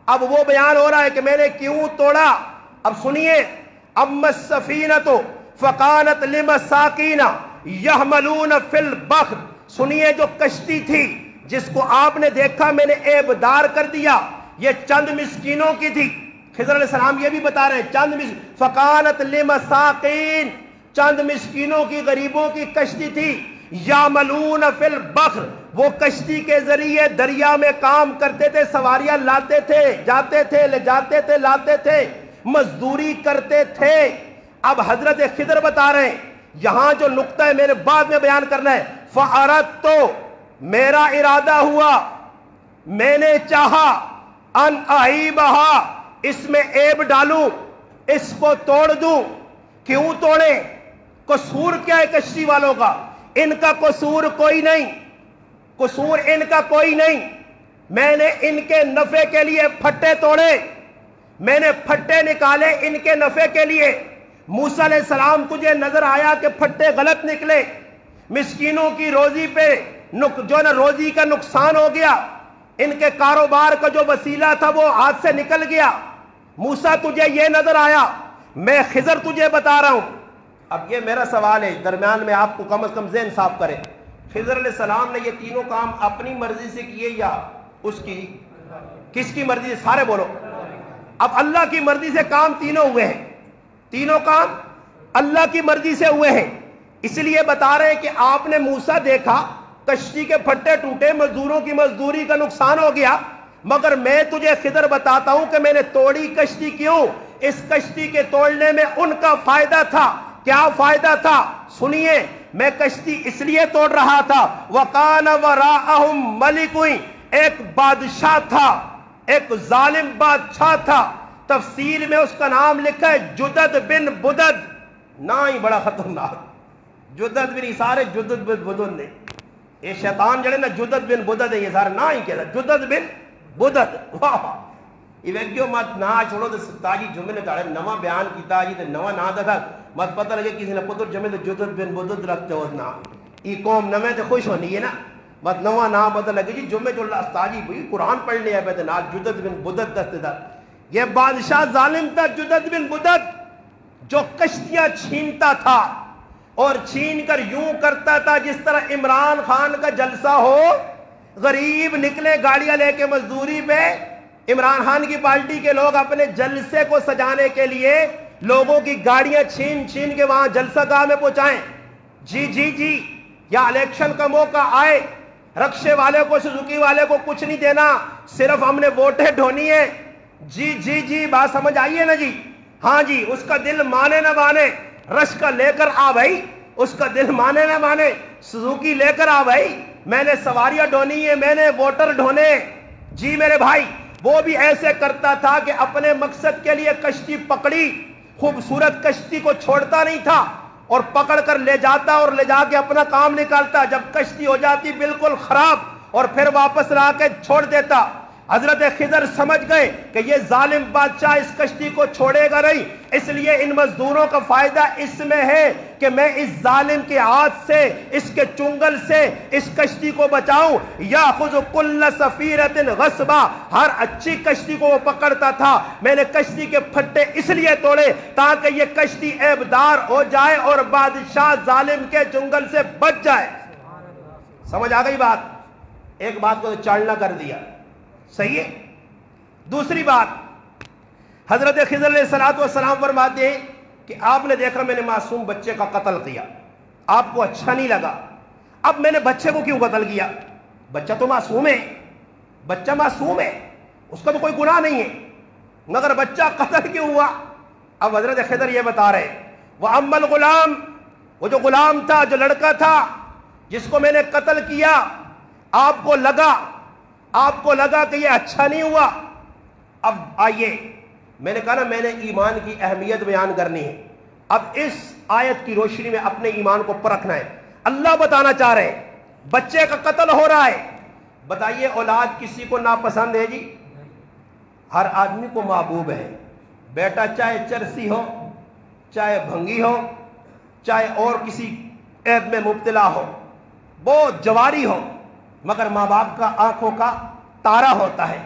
اب وہ بیان ہو رہا ہے کہ میں نے کیوں توڑا۔ اب سنیے، اما السفینۃ فکانت لمساکین یحملون فی البحر، سنیے جو کشتی تھی جس کو آپ نے دیکھا میں نے عیب دار کر دیا، یہ چند مسکینوں کی تھی۔ خضر علیہ السلام یہ بھی بتا رہے ہیں فکانت لمساکین، چند مسکینوں کی، غریبوں کی کشتی تھی۔ یعملون فی البحر، وہ کشتی کے ذریعے دریا میں کام کرتے تھے، سواریاں لاتے تھے، جاتے تھے، لے جاتے تھے، لاتے تھے، مزدوری کرتے تھے۔ اب حضرت خضر بتا رہے ہیں یہاں جو نقطہ ہے میرے بعد میں بیان کرنا ہے، فَأَرَدْتُ تو میرا ارادہ ہوا، میں نے چاہا، ان اعیبہا اس میں عیب ڈالوں، اس کو توڑ دوں۔ کیوں توڑیں؟ قصور کیا ہے کشتی والوں کا؟ ان کا قصور کوئی نہیں، قصور ان کا کوئی نہیں۔ میں نے ان کے نفع کے لیے پھٹے توڑے، میں نے پھٹے نکالے ان کے نفع کے لیے۔ موسیٰ علیہ السلام تجھے نظر آیا کہ پھٹے غلط نکلے، مسکینوں کی روزی پہ جو نا روزی کا نقصان ہو گیا، ان کے کاروبار کا جو وسیلہ تھا وہ ہاتھ سے نکل گیا۔ موسیٰ تجھے یہ نظر آیا، میں خضر تجھے بتا رہا ہوں۔ اب یہ میرا سوال ہے، درمیان میں آپ کو کم از کم ذہن صاف کرے، خضر علیہ السلام نے یہ تینوں کام اپنی مرضی سے کیے یا اس کی؟ کس کی مرضی سے؟ سارے بولو۔ اب اللہ کی مرضی سے کام تینوں ہوئے ہیں، تینوں کام اللہ کی مرضی سے ہوئے ہیں۔ اس لیے بتا رہے ہیں کہ آپ نے موسیٰ دیکھا کشتی کے پھٹے ٹوٹے، مزدوروں کی مزدوری کا نقصان ہو گیا، مگر میں تجھے خضر بتاتا ہوں کہ میں نے توڑی کشتی کیوں؟ اس کشتی کے توڑنے میں ان کا فائدہ تھا۔ کیا فائدہ تھا؟ سنیے، میں کشتی اس لیے توڑ رہا تھا، وَقَانَ وَرَاءَهُمْ مَلِكٌ ایک بادشاہ تھا، ایک ظالم بادشاہ تھا۔ تفسیر میں اس کا نام لکھا ہے جدد بن بدد، نا ہی بڑا خطرناک، جدد بن، سارے جدد بن بدد نے، یہ شیطان جڑے نا جدد بن بدد ہے، یہ سارے نا ہی کہتا جدد بن بدد۔ واہ یہ ویکھو مت نا چھوڑو تو ستاجی جمعے نے تاڑے نواں بیان کیتا جی تے نواں نا دا مت پتہ لگے کسی نے پتر جمعے تے جدد بن بدد رکھتے ہو نا، ای قوم نویں تے خوش ہونی ہے نا، مت نواں نا پتہ لگے جی جمعے جو اللہ استاجی بھئی قرآن پڑھ لیا پہ تے نال جدد بن بدد دستے دا۔ یہ بادشاہ ظالم تھا جدد بن بدد، جو کشتیاں چھینتا تھا اور چھین کر یوں کرتا تھا جس طرح عمران خان کا جلسہ ہو، غریب نکلے گاڑیاں لے کے مزدوری پہ، عمران خان کی پارٹی کے لوگ اپنے جلسے کو سجانے کے لیے لوگوں کی گاڑیاں چھین چھین کے وہاں جلسہ گاہ میں پہنچائیں۔ جی جی جی، یا الیکشن کا موقع آئے، رکشے والے کو سزوکی والے کو کچھ نہیں دینا، صرف ہم نے ووٹیں ڈھونی ہے۔ جی جی جی، بات سمجھ آئیے نا جی؟ ہاں جی، اس کا دل مانے نہ مانے، رش کا لے کر آ بھائی، اس کا دل مانے نہ مانے، سزوکی لے کر آ بھائی، میں نے سواریاں ڈھونی ہے، میں نے ووٹر ڈھونے۔ جی میرے بھائی، وہ بھی ایسے کرتا تھا کہ اپنے مقصد کے لیے کشتی پکڑی، خوبصورت کشتی کو چھوڑتا نہیں تھا اور پکڑ کر لے جاتا اور لے جا کے اپنا کام نکالتا، جب کشتی ہو جاتی بالکل خراب اور پھر واپس لا کے چھوڑ دیتا۔ حضرت خضر سمجھ گئے کہ یہ ظالم بادشاہ اس کشتی کو چھوڑے گا نہیں، اس لیے ان مزدوروں کا فائدہ اس میں ہے کہ میں اس ظالم کے ہاتھ سے، اس کے چنگل سے اس کشتی کو بچاؤں۔ یاخذ کل سفینۃ غصبا، ہر اچھی کشتی کو وہ پکڑتا تھا۔ میں نے کشتی کے پھٹے اس لیے توڑے تاکہ یہ کشتی عیبدار ہو جائے اور بادشاہ ظالم کے چنگل سے بچ جائے۔ سمجھ آ گئی بات؟ ایک بات کو چالنا کر دیا، صحیح ہے۔ دوسری بات، حضرت خضر علیہ السلام فرماتے ہیں کہ آپ نے دیکھا میں نے معصوم بچے کا قتل کیا، آپ کو اچھا نہیں لگا، اب میں نے بچے کو کیوں قتل کیا؟ بچہ تو معصوم ہے، بچہ معصوم ہے، اس کا تو کوئی گناہ نہیں ہے، مگر بچہ قتل کیوں ہوا؟ اب حضرت خضر یہ بتا رہے وَأَمَّا الْغُلَامُ، وہ جو غلام تھا، جو لڑکا تھا جس کو میں نے قتل کیا، آپ کو لگا کہ یہ اچھا نہیں ہوا۔ اب آئیے، میں نے کہا نا میں نے ایمان کی اہمیت بیان کرنی ہے، اب اس آیت کی روشنی میں اپنے ایمان کو پرکھنا ہے۔ اللہ بتانا چاہ رہے ہیں بچے کا قتل ہو رہا ہے، بتائیے اولاد کسی کو ناپسند ہے جی؟ ہر آدمی کو محبوب ہے، بیٹا چاہے چرسی ہو، چاہے بھنگی ہو، چاہے اور کسی عیب میں مبتلا ہو، وہ جواری ہو، مگر ماں باپ کا آنکھوں کا تارا ہوتا ہے،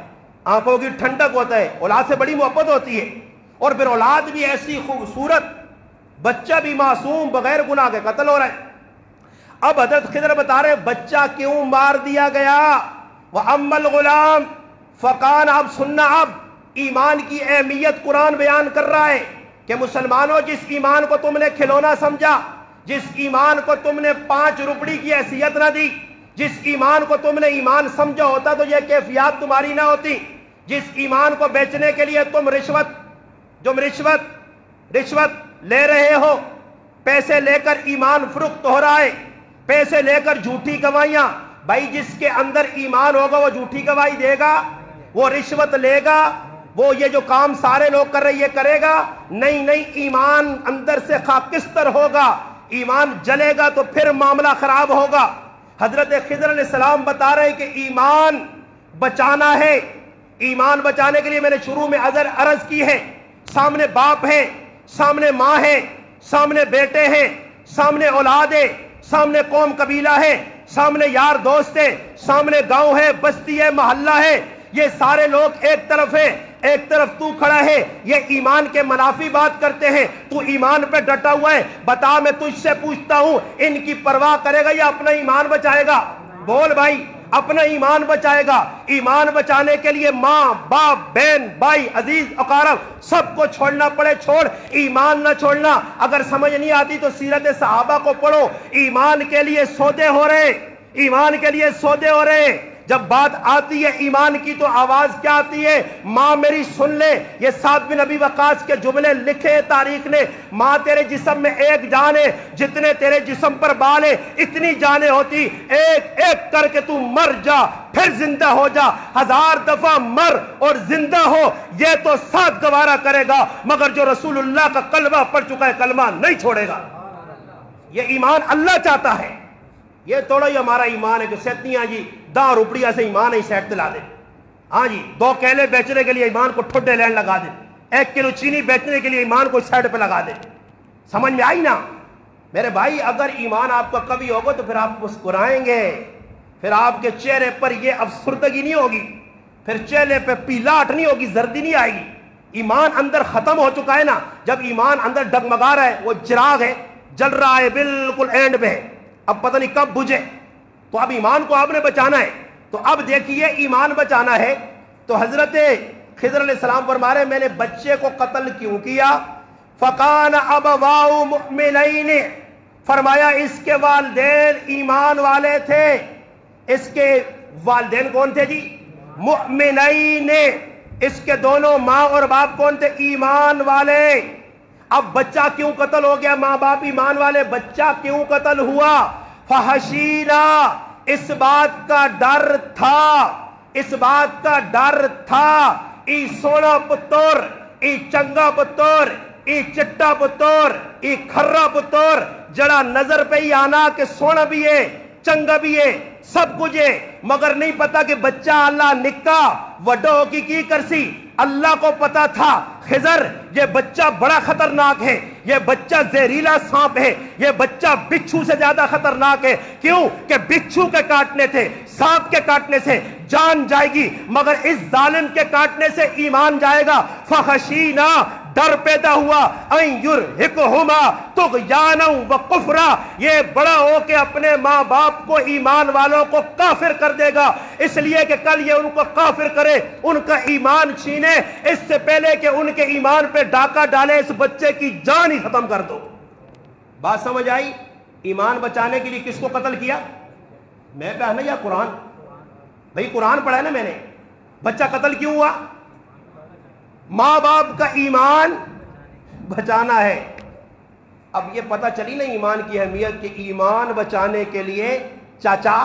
آنکھوں کی ٹھنڈک ہوتا ہے، اولاد سے بڑی محبت ہوتی ہے، اور پھر اولاد بھی ایسی خوبصورت، بچہ بھی معصوم بغیر گناہ کے قتل ہو رہا ہے۔ اب حضرت خضر بتا رہے بچہ کیوں مار دیا گیا؟ وَأَمَّا الْغُلَامُ فَقَانَ، اب سننا، اب ایمان کی اہمیت قرآن بیان کر رہا ہے کہ مسلمانوں، جس ایمان کو تم نے کھلونا سمجھا، جس ایمان کو تم نے 5 روپڑی کی حیثیت نہ دی، جس ایمان کو تم نے ایمان سمجھا ہوتا تو یہ کیفیات تمہاری نہ ہوتی، جس ایمان کو بیچنے کے لیے تم رشوت لے رہے ہو، پیسے لے کر ایمان فروخت ہو رہا ہے، پیسے لے کر جھوٹی گواہیاں. بھائی جس کے اندر ایمان ہوگا وہ جھوٹی گواہی دے گا، وہ رشوت لے گا، وہ یہ جو کام سارے لوگ کر رہے یہ کرے گا؟ نہیں نہیں، ایمان اندر سے خاکستر ہوگا، ایمان جلے گا تو پھر معاملہ خراب ہوگا. حضرت خضر علیہ السلام بتا رہے کہ ایمان بچانا ہے. ایمان بچانے کے لیے میں نے شروع میں عرض کی ہے، سامنے باپ ہے، سامنے ماں ہے، سامنے بیٹے ہیں، سامنے اولاد ہے، سامنے قوم قبیلہ ہے، سامنے یار دوست ہے، سامنے گاؤں ہے، بستی ہے، محلہ ہے. یہ سارے لوگ ایک طرف ہیں، ایک طرف تو کھڑا ہے، یہ ایمان کے منافی بات کرتے ہیں، تو ایمان پہ ڈٹا ہوا ہے. بتا، میں تجھ سے پوچھتا ہوں، ان کی پرواہ کرے گا یا اپنا ایمان بچائے گا؟ بول بھائی، اپنا ایمان بچائے گا. ایمان بچانے کے لیے ماں باپ بہن بھائی عزیز اقارب سب کو چھوڑنا پڑے چھوڑ، ایمان نہ چھوڑنا. اگر سمجھ نہیں آتی تو سیرت صحابہ کو پڑھو. ایمان کے لیے سودے ہو رہے، ایمان کے لیے سودے ہو رہے. جب بات آتی ہے ایمان کی تو آواز کیا آتی ہے؟ ماں میری سن لے. یہ سعد بن ابی وقاص کے جملے لکھے تاریخ نے. ماں تیرے جسم میں ایک جان ہے، جتنے تیرے جسم پر بال ہے اتنی جانیں ہوتی، ایک ایک کر کے تو مر جا پھر زندہ ہو جا. 1000 دفعہ مر اور زندہ ہو یہ تو ساتھ گوارا کرے گا، مگر جو رسول اللہ کا کلمہ پڑھ چکا ہے کلمہ نہیں چھوڑے گا. یہ ایمان اللہ چاہتا ہے. یہ تھوڑا ہی ہمارا ایمان ہے کہ سیتیاں جی 10 روپیہ سے ایمان ہی سیٹ دلا دے. ہاں جی 2 کیلے بیچنے کے لیے ایمان کو ٹھڈے لین لگا دے، 1 کلو چینی بیچنے کے لیے ایمان کو سیٹ پہ لگا دے. سمجھ میں آئی نا میرے بھائی؟ اگر ایمان آپ کا قوی ہوگا تو پھر آپ مسکرائیں گے، پھر آپ کے چہرے پر یہ افسردگی نہیں ہوگی، پھر چہرے پہ پیلاٹ نہیں ہوگی، زردی نہیں آئے گی. ایمان اندر ختم ہو چکا ہے نا. جب ایمان اندر ڈگمگا رہا ہے، وہ چراغ ہے جل رہا ہے بالکل اینڈ پہ، اب پتہ نہیں کب بجھے، تو اب ایمان کو آپ نے بچانا ہے. تو اب دیکھیے ایمان بچانا ہے تو حضرت خضر علیہ السلام فرما رہے میں نے بچے کو قتل کیوں کیا؟ فَقَانَ أَبَوَاهُ مُؤْمِنَيْنِ، فرمایا اس کے والدین ایمان والے تھے. اس کے والدین کون تھے جی؟ مؤمنین. اس کے دونوں ماں اور باپ کون تھے؟ ایمان والے. اب بچہ کیوں قتل ہو گیا؟ ماں باپ ایمان والے، بچہ کیوں قتل ہوا؟ فحشینا، اس بات کا ڈر تھا، اس بات کا ڈر تھا. ای سونا پتر، ای چنگا پتر، ای چٹا پتر، ای کھرا پتر، جڑا نظر پہ ہی آنا کہ سونا بھی ہے چنگا بھی ہے سب کچھ ہے، مگر نہیں پتا کہ بچہ اللہ نکا وڈو کی کرسی. اللہ کو پتا تھا خضر یہ بچہ بڑا خطرناک ہے، یہ بچہ زہریلا سانپ ہے، یہ بچہ بچھو سے زیادہ خطرناک ہے. کیوں کہ بچھو کے کاٹنے سے، سانپ کے کاٹنے سے جان جائے گی، مگر اس ظالم کے کاٹنے سے ایمان جائے گا. فخشینا، ڈر پیدا ہوا، ان یرہقہما طغیانا وکفرا، یہ بڑا ہو کے اپنے ماں باپ کو ایمان والوں کو کافر کر دے گا. اس لیے کہ کل یہ ان کو کافر کرے، ان کا ایمان چھینے، اس سے پہلے کہ ان کے ایمان پہ ڈاکہ ڈالے اس بچے کی جان ہی ختم کر دو. بات سمجھ آئی؟ ایمان بچانے کے لیے کس کو قتل کیا؟ میں پہ آنا یا قرآن؟ بھئی قرآن پڑھا ہے نا میں نے. بچہ قتل کیوں ہوا؟ ماں باپ کا ایمان بچانا ہے. اب یہ پتہ چلی نا ایمان کی اہمیت کہ ایمان بچانے کے لیے چاچا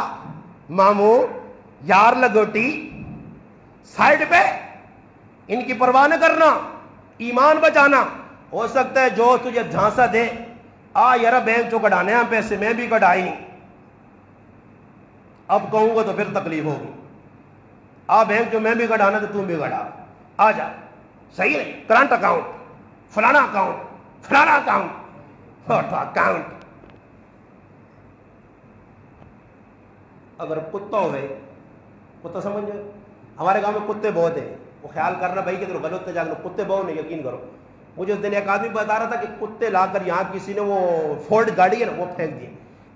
ماموں یار لگوٹی سائڈ پہ ان کی پرواہ نہ کرنا، ایمان بچانا. ہو سکتا ہے جو تجھے جھانسا دے آ یار بینک جو کٹانے ہیں پیسے میں بھی کٹائی نہیں، اب کہوں گا تو پھر تکلیف ہوگی. آ بینک جو میں بھی کٹانا تو تم بھی کٹا، آ جا. صحیح نہیں؟ کرنٹ اکاؤنٹ فلانا اکاؤنٹ فلانا اکاؤنٹ اکاؤنٹ. اگر کتا ہوئے، کتا سمجھ جائے، ہمارے گاؤں میں کتے بہت ہیں، وہ خیال کرنا بھائی کہ غلط نہ جاگنا، کتے بہت نہیں، یقین کرو. مجھے اس دن ایک آدمی بتا رہا تھا کہ کتے لا کر یہاں کسی نے وہ فورڈ گاڑی ہے نا وہ پھینک دی.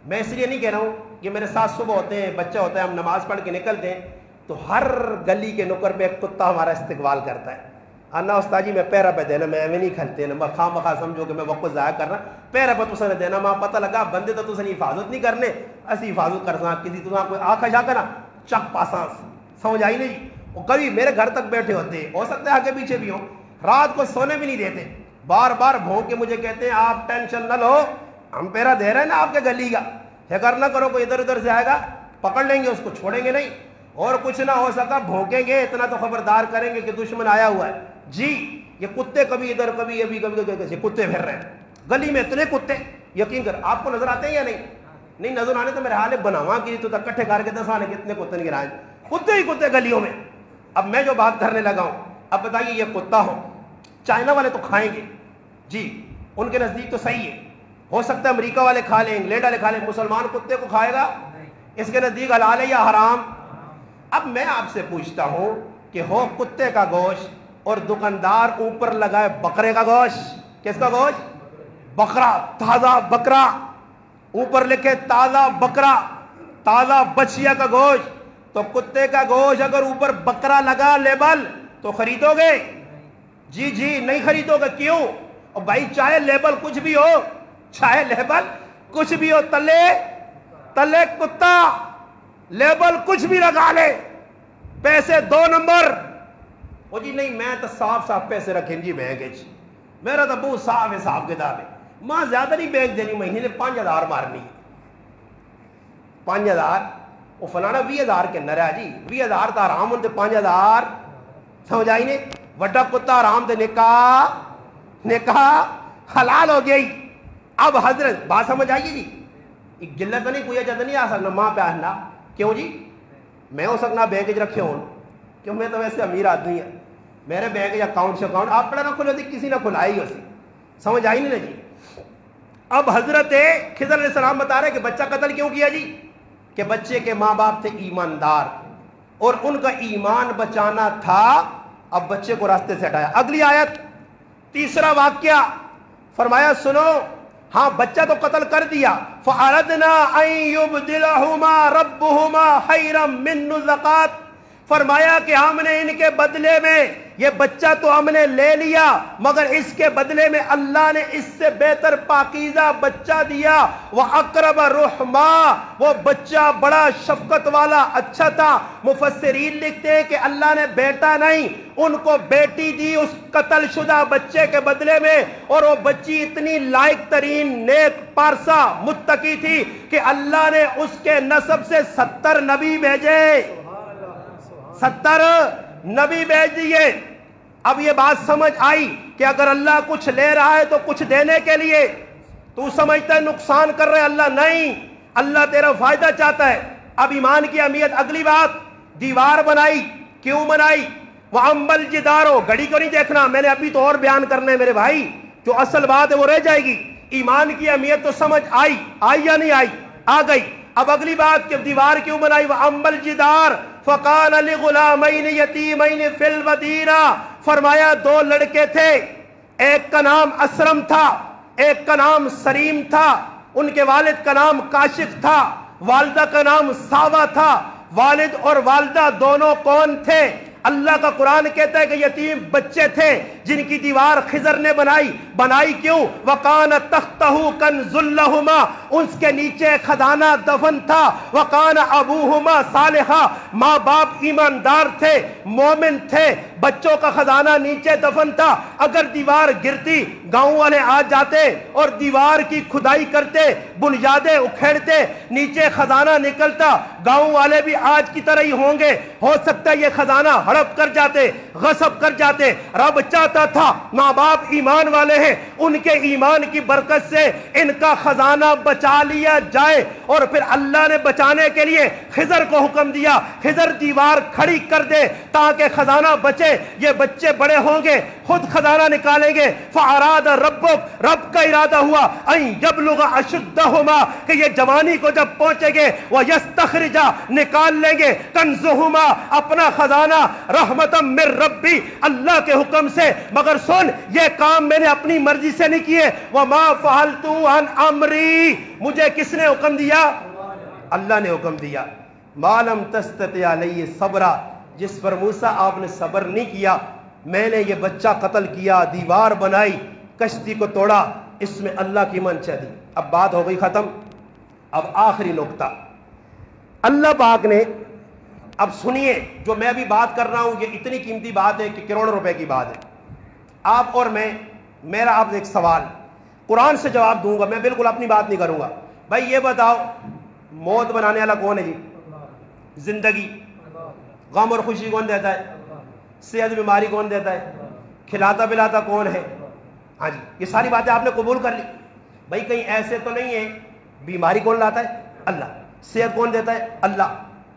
میں اس لیے نہیں کہہ رہا ہوں کہ میرے ساتھ صبح ہوتے ہیں، بچہ ہوتا ہے، ہم نماز پڑھ کے نکلتے ہیں تو ہر گلی کے نکر پہ ایک کتا ہمارا استقبال کرتا ہے. انا استاد جی میں پیرا پہ دینا، میں ایویں نہیں کھلتے نا، خواہ مخواہ سمجھو کہ میں وقت ضائع کرنا، پیرا پہ تسا نے دینا. ماں پتہ لگا بندے تو تسا حفاظت نہیں کرنے، اسی حفاظت کرنا کسی تسا کوئی آنکھ جا کر نا چک پاساں. سمجھ آئی نہیں؟ وہ کبھی میرے گھر تک بیٹھے ہوتے، ہو سکتا ہے آگے پیچھے بھی ہوں، رات کو سونے بھی نہیں دیتے. بار بار بھونک کے مجھے کہتے ہیں آپ ٹینشن نہ لو، ہم پیرا دے رہے ہیں نا آپ کے گلی کا، فکر نہ کرو، کوئی ادھر ادھر سے آئے گا پکڑ لیں گے اس کو، چھوڑیں گے نہیں، اور کچھ نہ ہو سکا بھونکیں گے، اتنا تو خبردار کریں گے کہ دشمن آیا ہوا ہے جی۔ یہ کتے کبھی ادھر کبھی ابھی کبھی کتے پھر رہے ہیں گلی میں، اتنے کتے، یقین کر آپ کو نظر آتے ہیں یا نہیں نظر آنے تو میرے حال ہے بناوا کی تو کٹھے کر کے دسانے کتنے کتے نہیں گرائے، کتے ہی کتے گلیوں میں۔ اب میں جو بات کرنے لگا ہوں، اب بتائیے یہ کتا ہو، چائنا والے تو کھائیں گے جی، ان کے نزدیک تو صحیح ہے، ہو سکتا ہے امریکہ والے کھا لیں، انگلینڈ والے کھا لیں، مسلمان کتے کو کھائے گا؟ اس کے نزدیک حلال ہے یا حرام؟ اب میں آپ سے پوچھتا ہوں کہ ہو کتے کا گوشت اور دکاندار اوپر لگائے بکرے کا گوشت، کس کا گوشت؟ بکرا، تازہ بکرا، اوپر لکھے تازہ بکرا، تازہ بچیا کا گوشت، تو کتے کا گوشت اگر اوپر بکرا لگا لیبل تو خریدو گے؟ جی جی نہیں خریدو گے، کیوں؟ اور بھائی چاہے لیبل کچھ بھی ہو، چاہے لیبل کچھ بھی ہو، تلے کتا لیبل کچھ بھی لگا لے، پیسے 2 نمبر، وہ جی نہیں میں تو صاف صاف پیسے رکھیں جی بینک چ، میرا تو بہت صاف حساب کتاب ہے، ماں زیادہ نہیں بینک دینی، مہینے نے 5000 مارنی، 5000 وہ فلانا 20000 کے اندر ہے جی، 20000 تو آرام ہوتے، 5000 سمجھ آئی نے، وڈا کتا آرام دے، نکاح حلال ہو گئی۔ اب حضرت بات سمجھ آئیے جی، ایک گلت نہیں کوئی جد نہیں آ سکنا ماں پیارنا، کیوں جی؟ میں ہو سکنا بینک رکھے ہوں، کیوں میں تو ویسے امیر آدمی ہے، میرے بینک یا اکاؤنٹ سے اکاؤنٹ آپ نہ کھلے تھے، کسی نے کھلائی اسی، سمجھ آئی نہیں نا جی؟ اب حضرت خضر علیہ السلام بتا رہے کہ بچہ قتل کیوں کیا جی؟ کہ بچے کے ماں باپ تھے ایماندار اور ان کا ایمان بچانا تھا، اب بچے کو راستے سے ہٹایا۔ اگلی آیت، تیسرا واقعہ فرمایا سنو، ہاں بچہ تو قتل کر دیا، فَأَرَدْنَا أَن يُبْدِلَهُمَا رَبُّهُمَا خَيْرًا مِّنْهُ زَكَاةً، فرمایا کہ ہم نے ان کے بدلے میں، یہ بچہ تو ہم نے لے لیا مگر اس کے بدلے میں اللہ نے اس سے بہتر پاکیزہ بچہ دیا، وَأَقْرَبَ رُحْمًا، وہ بچہ بڑا شفقت والا اچھا تھا۔ مفسرین لکھتے ہیں کہ اللہ نے بیٹا نہیں ان کو بیٹی دی اس قتل شدہ بچے کے بدلے میں، اور وہ بچی اتنی لائق ترین نیک پارسا متقی تھی کہ اللہ نے اس کے نسب سے 70 نبی بھیجے، 70 نبی بھیج دیے۔ اب یہ بات سمجھ آئی کہ اگر اللہ کچھ لے رہا ہے تو کچھ دینے کے لیے، تو سمجھتا ہے نقصان کر رہے، اللہ نہیں، اللہ تیرا فائدہ چاہتا ہے۔ اب ایمان کی اہمیت، اگلی بات، دیوار بنائی، کیوں بنائی؟ وَأَمَّا الْجِدَارُ، گھڑی کو نہیں دیکھنا، میں نے ابھی تو اور بیان کرنا ہے میرے بھائی، جو اصل بات ہے وہ رہ جائے گی۔ ایمان کی اہمیت تو سمجھ آئی یا نہیں آئی؟ آ گئی۔ اب اگلی بات کہ دیوار کیوں بنائی؟ وَأَمَّا الْجِدَارُ فَقَالَ لِغُلَامَيْنِ يَتِيمَيْنِ فِي الْمَدِينَةِ، فرمایا 2 لڑکے تھے، ایک کا نام اسرم تھا، ایک کا نام سریم تھا، ان کے والد کا نام کاشف تھا، والدہ کا نام ساوا تھا۔ والد اور والدہ دونوں کون تھے؟ اللہ کا قرآن کہتا ہے کہ یتیم بچے تھے جن کی دیوار خضر نے بنائی کیوں؟ وَقَانَ تَخْتَهُ كَنْزٌ لَهُمَا، اس کے نیچے خزانہ دفن تھا۔ وَقَانَ أَبُوهُمَا صَالِحًا، ماں باپ ایماندار تھے، مومن تھے، بچوں کا خزانہ نیچے دفن تھا۔ اگر دیوار گرتی، گاؤں والے آ جاتے اور دیوار کی کھدائی کرتے، بنیادیں اکھیڑتے، نیچے خزانہ نکلتا، گاؤں والے بھی آج کی طرح ہی ہوں گے، ہو سکتا ہے یہ خزانہ ہڑپ کر جاتے، غصب کر جاتے۔ رب چاہتا تھا ماں باپ ایمان والے ہیں، ان کے ایمان کی برکت سے ان کا خزانہ بچا لیا جائے، اور پھر اللہ نے بچانے کے لیے خضر کو حکم دیا، خضر دیوار کھڑی کر دے تاکہ خزانہ بچے۔ یہ بچے بڑے ہوں گے، خود خزانہ نکالیں گے۔ فَأَرَادَ رَبُّكَ، رب کا ارادہ ہوا، أَن يَبْلُغَ أَشُدَّهُمَا، کہ یہ جوانی کو جب پہنچے گے، وَيَسْتَخْرِجَ، نکال لیں گے، كَنزُهُمَا، اپنا خزانہ، رحمتم من ربی، اللہ کے حکم سے۔ مگر سن، یہ کام میں نے اپنی مرضی سے نہیں کیے، وَمَا فَعَلْتُ عَنْ أَمْرِي، مجھے کس نے حکم دیا؟ اللہ نے حکم دیا۔ مَا لَمْ تَسْتَطِعْ عَلَيْهِ صَبْرًا، جس پر موسیٰ آپ نے صبر نہیں کیا، میں نے یہ بچہ قتل کیا، دیوار بنائی، کشتی کو توڑا، اس میں اللہ کی منشا دی۔ اب بات ہو گئی ختم۔ اب آخری نقطہ، اللہ پاک نے، اب سنیے جو میں ابھی بات کر رہا ہوں، یہ اتنی قیمتی بات ہے کہ کروڑوں روپے کی بات ہے۔ آپ اور میں میرا آپ سے ایک سوال، قرآن سے جواب دوں گا، میں بالکل اپنی بات نہیں کروں گا. بھائی یہ بتاؤ موت بنانے والا کون ہے جی؟ زندگی. غم اور خوشی کون دیتا ہے؟ صحت بیماری کون دیتا ہے؟ کھلاتا پلاتا کون ہے؟ ہاں جی، یہ ساری باتیں آپ نے قبول کر لی. بھائی کہیں ایسے تو نہیں ہے بیماری کون لاتا ہے؟ اللہ. صحت کون دیتا ہے؟ اللہ.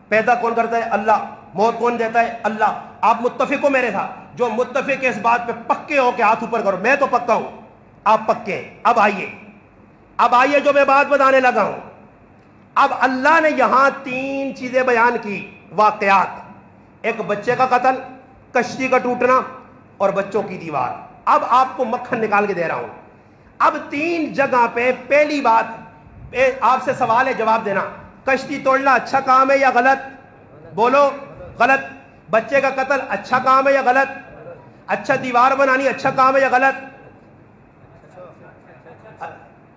پیدا کون کرتا ہے؟ اللہ. موت کون دیتا ہے؟ اللہ. آپ متفق ہو میرے ساتھ؟ جو متفق ہے اس بات پہ پکے ہو کہ ہاتھ اوپر کرو. میں تو پکا ہوں، آپ پکے ہیں. اب آئیے جو میں بات بتانے لگا ہوں. اب اللہ نے یہاں 3 چیزیں بیان کی، واقعات. ایک بچے کا قتل، کشتی کا ٹوٹنا اور بچوں کی دیوار. اب آپ کو مکھن نکال کے دے رہا ہوں. اب 3 جگہ پہ پہلی بات آپ سے سوال ہے، جواب دینا. کشتی توڑنا اچھا کام ہے یا غلط؟ بولو. غلط. بچے کا قتل اچھا کام ہے یا غلط؟ اچھا. دیوار بنانی اچھا کام ہے یا غلط؟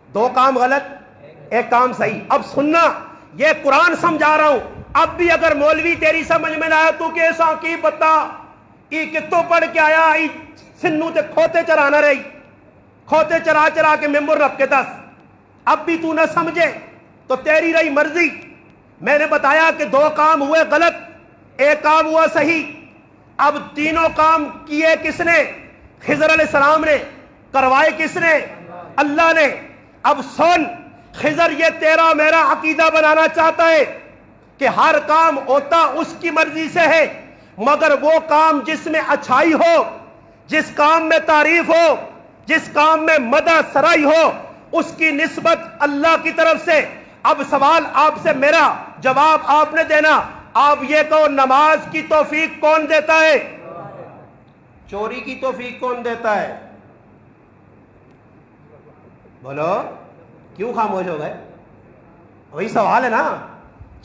2 کام غلط، 1 کام صحیح. اب سننا، یہ قرآن سمجھا رہا ہوں. اب بھی اگر مولوی تیری سمجھ میں نہ آیا تو کیسا کی پتا ای کتوں پڑھ کے آیا ای سنو تے کھوتے چرانا رہی، کھوتے چرا چرا کے ممبر رب کے 10. اب بھی تو نہ سمجھے تو تیری رہی مرضی. میں نے بتایا کہ 2 کام ہوئے غلط، 1 کام ہوا صحیح. اب تینوں کام کیے کس نے؟ خضر علیہ السلام نے. کروائے کس نے؟ اللہ نے. اب سن، خضر یہ تیرا میرا عقیدہ بنانا چاہتا ہے کہ ہر کام ہوتا اس کی مرضی سے ہے، مگر وہ کام جس میں اچھائی ہو، جس کام میں تعریف ہو، جس کام میں مدح سرائی ہو، اس کی نسبت اللہ کی طرف سے. اب سوال آپ سے میرا، جواب آپ نے دینا. آپ یہ کہو نماز کی توفیق کون دیتا ہے؟ چوری کی توفیق کون دیتا ہے؟ بولو. کیوں خاموش ہو گئے؟ وہی سوال ہے نا.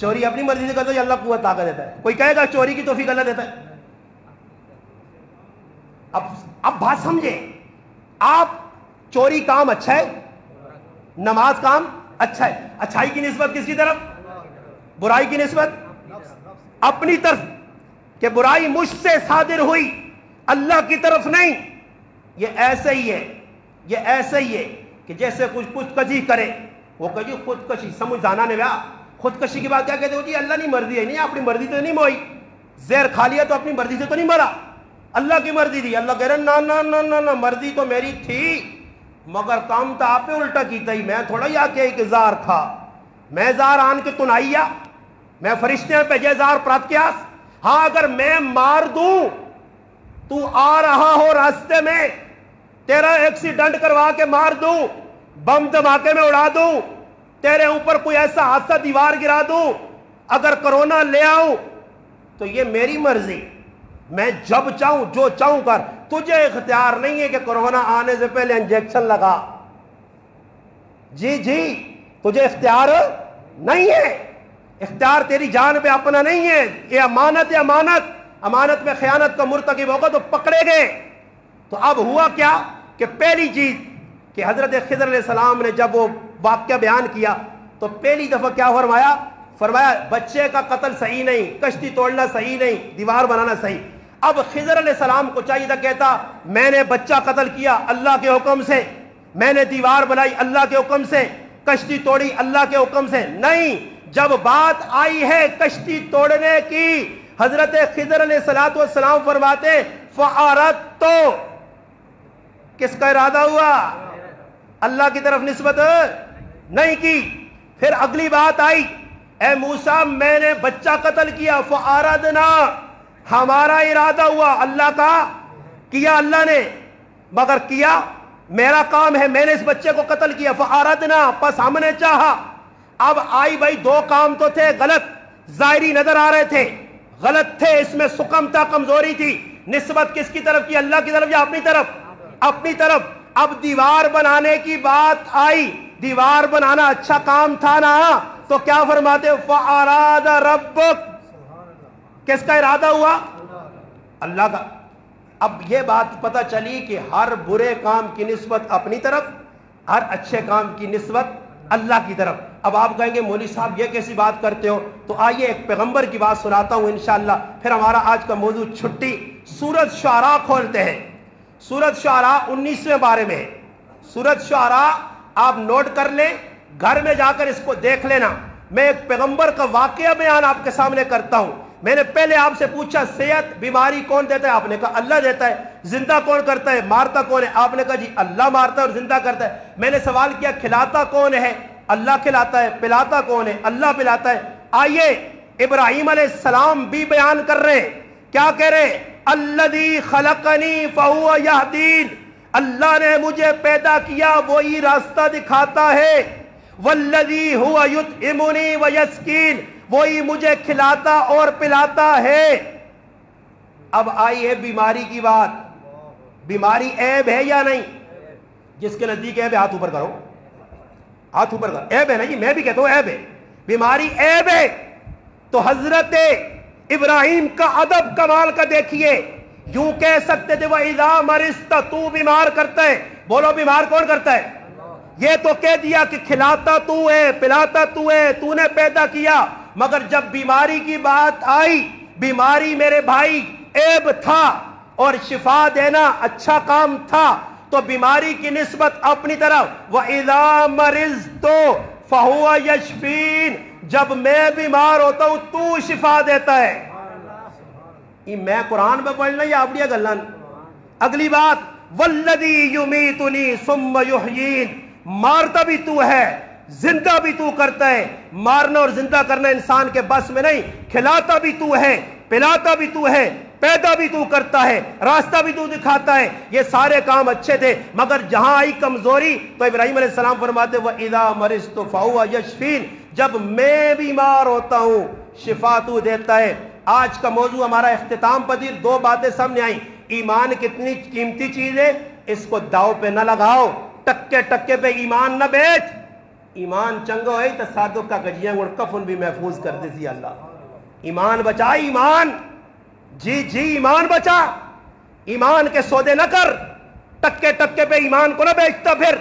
چوری اپنی مرضی سے کرتا ہے یا اللہ قوت طاقت دیتا ہے؟ کوئی کہے گا چوری کی توفیق اللہ دیتا ہے؟ اب بات سمجھے. آپ چوری کام اچھا ہے، نماز کام اچھا ہے. اچھائی کی نسبت کس کی طرف؟ برائی کی نسبت اپنی طرف، کہ برائی مجھ سے صادر ہوئی، اللہ کی طرف نہیں. یہ ایسے ہی ہے، یہ ایسے ہی ہے کہ جیسے کچھ کجی کرے. وہ کجی خودکشی سمجھانا نے بیا خودکشی کی بات کیا کہتے ہو جی؟ اللہ نہیں مرضی ہے. نہیں، اپنی مرضی سے نہیں موئی. زہر کھا لیا تو اپنی مرضی سے تو نہیں مرا، اللہ کی مرضی تھی. اللہ کہہ رہے نا نا نا نا نا، مرضی تو میری تھی مگر کام تو آپ نے الٹا کیتا ہی. میں تھوڑا ہی آ کے کہ زار کھا، میں زار آن کے تو نائی یا میں فرشتے پہ جے زار پرات کیاس. ہاں اگر میں مار دوں، تو آ رہا ہو راستے میں، تیرا ایکسیڈنٹ کروا کے مار دوں، بم دھماکے میں اڑا دوں، تیرے اوپر کوئی ایسا حادثہ دیوار گرا دوں، اگر کرونا لے آؤں تو یہ میری مرضی. میں جب چاہوں جو چاہوں کر. تجھے اختیار نہیں ہے کہ کرونا آنے سے پہلے انجیکشن لگا. جی تجھے اختیار نہیں ہے. اختیار تیری جان پہ اپنا نہیں ہے. یہ امانت ہے. امانت میں خیانت کا مرتکب ہوگا تو پکڑے گئے. تو اب ہوا کیا کہ پہلی چیز کہ حضرت خضر علیہ السلام نے جب وہ واقعہ بیان کیا تو پہلی دفعہ کیا فرمایا بچے کا قتل صحیح نہیں، کشتی توڑنا صحیح نہیں، دیوار بنانا صحیح. اب خضر علیہ السلام کو چاہیے تھا کہتا میں نے بچہ قتل کیا اللہ کے حکم سے، میں نے دیوار بنائی اللہ کے حکم سے، کشتی توڑی اللہ کے حکم سے. نہیں، جب بات آئی ہے کشتی توڑنے کی، حضرت خضر علیہ السلام فرماتے فَأَرَدْتُ، تو کس کا ارادہ ہوا؟ اللہ کی طرف نسبت نہیں کی. پھر اگلی بات آئی، اے موسیٰ میں نے بچہ قتل کیا، فَأَرَدْنَا، ہمارا ارادہ ہوا. اللہ کا کیا اللہ نے، مگر کیا میرا کام ہے، میں نے اس بچے کو قتل کیا. فَأَرَدْنَا، پس ہم نے چاہا. اب آئی بھائی 2 کام تو تھے غلط، ظاہری نظر آ رہے تھے، غلط تھے، اس میں سکم تھا، کمزوری تھی. نسبت کس کی طرف کی؟ اللہ کی طرف یا اپنی طرف؟ اپنی طرف. اب دیوار بنانے کی بات آئی، دیوار بنانا اچھا کام تھا نا، تو کیا فرماتے؟ فَأَرَادَ رَبُّكَ، کس کا ارادہ ہوا؟ اللہ کا. اب یہ بات پتہ چلی کہ ہر برے کام کی نسبت اپنی طرف، ہر اچھے کام کی نسبت اللہ کی طرف. اب آپ کہیں گے مولوی صاحب یہ کیسی بات کرتے ہو؟ تو آئیے ایک پیغمبر کی بات سناتا ہوں انشاءاللہ، پھر ہمارا آج کا موضوع چھٹی. سورۃ شعراء کھولتے ہیں. سورۃ شعراء 19ویں بارے میں ہے. سورۃ شعراء آپ نوٹ کر لیں, گھر میں جا کر اس کو دیکھ لینا. میں ایک پیغمبر کا واقعہ بیان آپ کے سامنے کرتا ہوں. میں نے پہلے آپ سے پوچھا صحت بیماری کون دیتا ہے, آپ نے کہا اللہ دیتا ہے. زندہ کون کرتا ہے, مارتا کون ہے, آپ نے کہا جی اللہ مارتا ہے اور زندہ کرتا ہے. میں نے سوال کیا کھلاتا کون ہے, اللہ کھلاتا ہے. پلاتا کون ہے, اللہ پلاتا ہے. آئیے ابراہیم علیہ السلام بھی بیان کر رہے ہیں. کیا کہہ رہے ہیں, الذی خلقنی فہو یہدین, اللہ نے مجھے پیدا کیا وہی راستہ دکھاتا ہے. والذی ہوا یطعمنی ویسقین, وہی مجھے کھلاتا اور پلاتا ہے. اب آئی ہے بیماری کی بات. بیماری عیب ہے یا نہیں؟ جس کے نزدیک عیب ہے ہاتھ اوپر کرو, ہاتھ اوپر کرو. عیب ہے نا جی, میں بھی کہتا ہوں عیب ہے, بیماری عیب ہے. تو حضرت ابراہیم کا ادب کمال کا دیکھیے. یوں کہہ سکتے تھے وَإِذَا مَرِضْتَ, تو بیمار کرتا ہے. بولو بیمار کون کرتا ہے؟ یہ تو کہہ دیا کہ کھلاتا تو ہے, پلاتا تو ہے, تو نے پیدا کیا. مگر جب بیماری کی بات آئی, بیماری میرے بھائی عیب تھا اور شفا دینا اچھا کام تھا, تو بیماری کی نسبت اپنی طرف وَإِذَا مَرِضْتُ فَهُوَ يَشْفِينِ, جب میں بیمار ہوتا ہوں تو شفا دیتا ہے. یہ میں قرآن پہ پڑھنا یا اپنی گلان. اگلی بات وَالَّذِي يُمِيتُنِي ثُمَّ يُحْيِينِ, مارتا بھی تو ہے, زندہ بھی تو کرتا ہے. مارنا اور زندہ کرنا انسان کے بس میں نہیں. کھلاتا بھی تو ہے, پلاتا بھی تو ہے, پیدا بھی تو کرتا ہے, راستہ بھی تو دکھاتا ہے. یہ سارے کام اچھے تھے, مگر جہاں آئی کمزوری تو ابراہیم علیہ السلام فرماتے وَإِذَا مَرِضْتُ فَهُوَ يَشْفِينِ, جب میں بیمار ہوتا ہوں شفا تو دیتا ہے. آج کا موضوع ہمارا اختتام پذیر. دو باتیں سامنے آئیں. ایمان کتنی قیمتی چیز ہے, اس کو داؤ پہ نہ لگاؤ, ٹکے ٹکے پہ ایمان نہ بیچ. ایمان چنگو ہے تو سادو کا گجیاں گڑ کفن بھی محفوظ کر دے سی اللہ. ایمان بچا, ایمان جی جی ایمان بچا. ایمان کے سودے نہ کر, ٹکے ٹکے پہ ایمان کو نہ بیچتا. پھر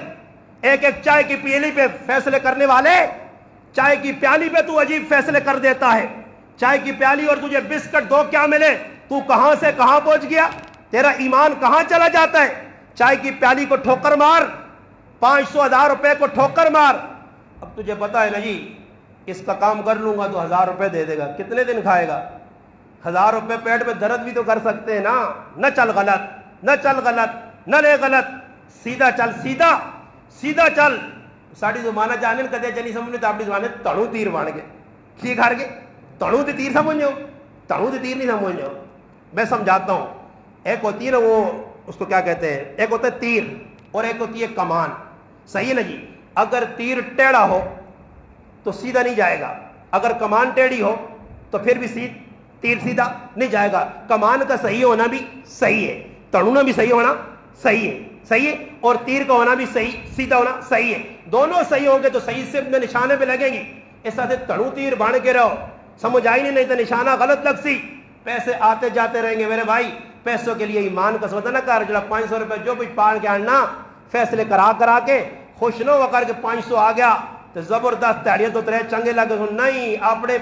ایک ایک چائے کی پیالی پہ فیصلے کرنے والے, چائے کی پیالی پہ تو عجیب فیصلے کر دیتا ہے. چائے کی پیالی اور تجھے بسکٹ دو کیا ملے, تو کہاں سے کہاں پہنچ گیا, تیرا ایمان کہاں چلا جاتا ہے. چائے کی پیالی کو ٹھوکر مار, 500,000 روپے کو ٹھوکر مار. اب تجھے پتا ہے نا جی اس کا کام کر لوں گا تو 1,000 روپے دے دے گا, کتنے دن کھائے گا؟ 1,000 روپے پیٹ میں درد بھی تو کر سکتے ہیں نا. نہ چل غلط, نہ چل غلط, نہ لے غلط, سیدھا چل, سیدھا سیدھا چل. ساڑی زمانہ جانے کدے جنی سمجھنے تو اپنی زمانے تڑو تیر بان گے کی کھار کے. تڑو تے تیر سمجھو, تڑو تے تیر نہیں سمجھو. میں سمجھاتا ہوں. ایک ہوتی ہے نا وہ, اس کو کیا کہتے ہیں, ایک ہوتا ہے تیر اور ایک ہوتی ہے کمان. صحیح ہے نا جی. اگر تیر ٹیڑھا ہو تو سیدھا نہیں جائے گا, اگر کمان ٹیڑھی ہو تو پھر بھی تیر سیدھا نہیں جائے گا. کمان کا صحیح ہونا بھی صحیح ہے, تڑونا بھی صحیح ہونا صحیح ہے, صحیح ہے, اور تیر کا ہونا بھی صحیح, سیدھا ہونا صحیح ہے. دونوں صحیح ہوں گے تو صحیح سے اپنے نشانے پہ لگیں گی. اس طرح سے تڑو تیر باندھ کے رہو, سمجھ آئی نہیں تو نشانہ غلط لگ سی. پیسے آتے جاتے رہیں گے میرے بھائی. پیسوں کے لیے ایمان کا سودا نہ کر. جڑا 500 روپے جو کچھ پال کے آنا, فیصلے کرا کے خوش نہ ہو کر کے 500 آ گیا تو زبردست تیڑیاں تو ترے چنگے لگے. نہیں, اپنے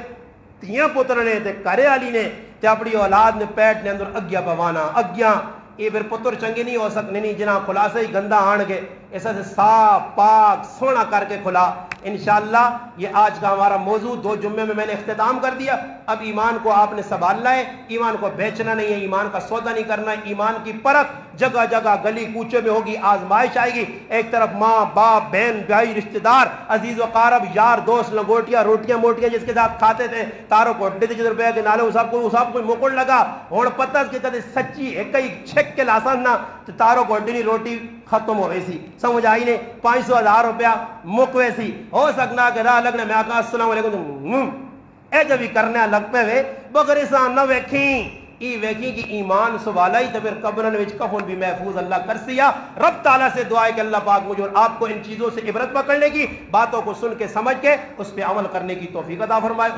تیاں پتر نے تے کرے والی نے تے اپنی اولاد نے پیٹ نے اندر اگیا پوانا, اگیاں یہ پھر پتر چنگے نہیں ہو سکنے. نہیں جنا خلاصہ ہی گندا آن گے, ایسا سے صاف پاک سونا کر کے کھلا. انشاءاللہ یہ آج کا ہمارا موضوع 2 جمعے میں نے اختتام کر دیا. اب ایمان کو آپ نے سنبھالنا ہے, ایمان کو بیچنا نہیں ہے, ایمان کا سودا نہیں کرنا ہے. ایمان کی پرکھ جگہ جگہ گلی کوچے میں ہوگی, آزمائش آئے گی. ایک طرف ماں باپ بہن بھائی رشتہ دار عزیز و قارب یار دوست لنگوٹیاں روٹیاں موٹیاں جس کے ساتھ کھاتے تھے, تاروں کو اڈے تھے روپے کے نالے, سب کو مکڑ لگا. ہوں پتہ کہ کدے سچی ایک ہی چھک کے لاسان نہ تاروں کو اڈی روٹی ختم ہوئے سی. سمجھ آئی نے 500,000 روپیہ مکوے سی. ہو سکنا کہ راہ لگنے میں آقا السلام علیکم اے جب ہی کرنے لگ پہ وے بغیر انسان نہ ویکھیں ای ویکھیں کہ ایمان سوالا ہی تو پھر قبرن وچ کفن بھی محفوظ اللہ کر سیا. رب تعالیٰ سے دعا ہے کہ اللہ پاک مجھے اور آپ کو ان چیزوں سے عبرت پکڑنے کی, باتوں کو سن کے سمجھ کے اس پہ عمل کرنے کی توفیق عطا فرمائے.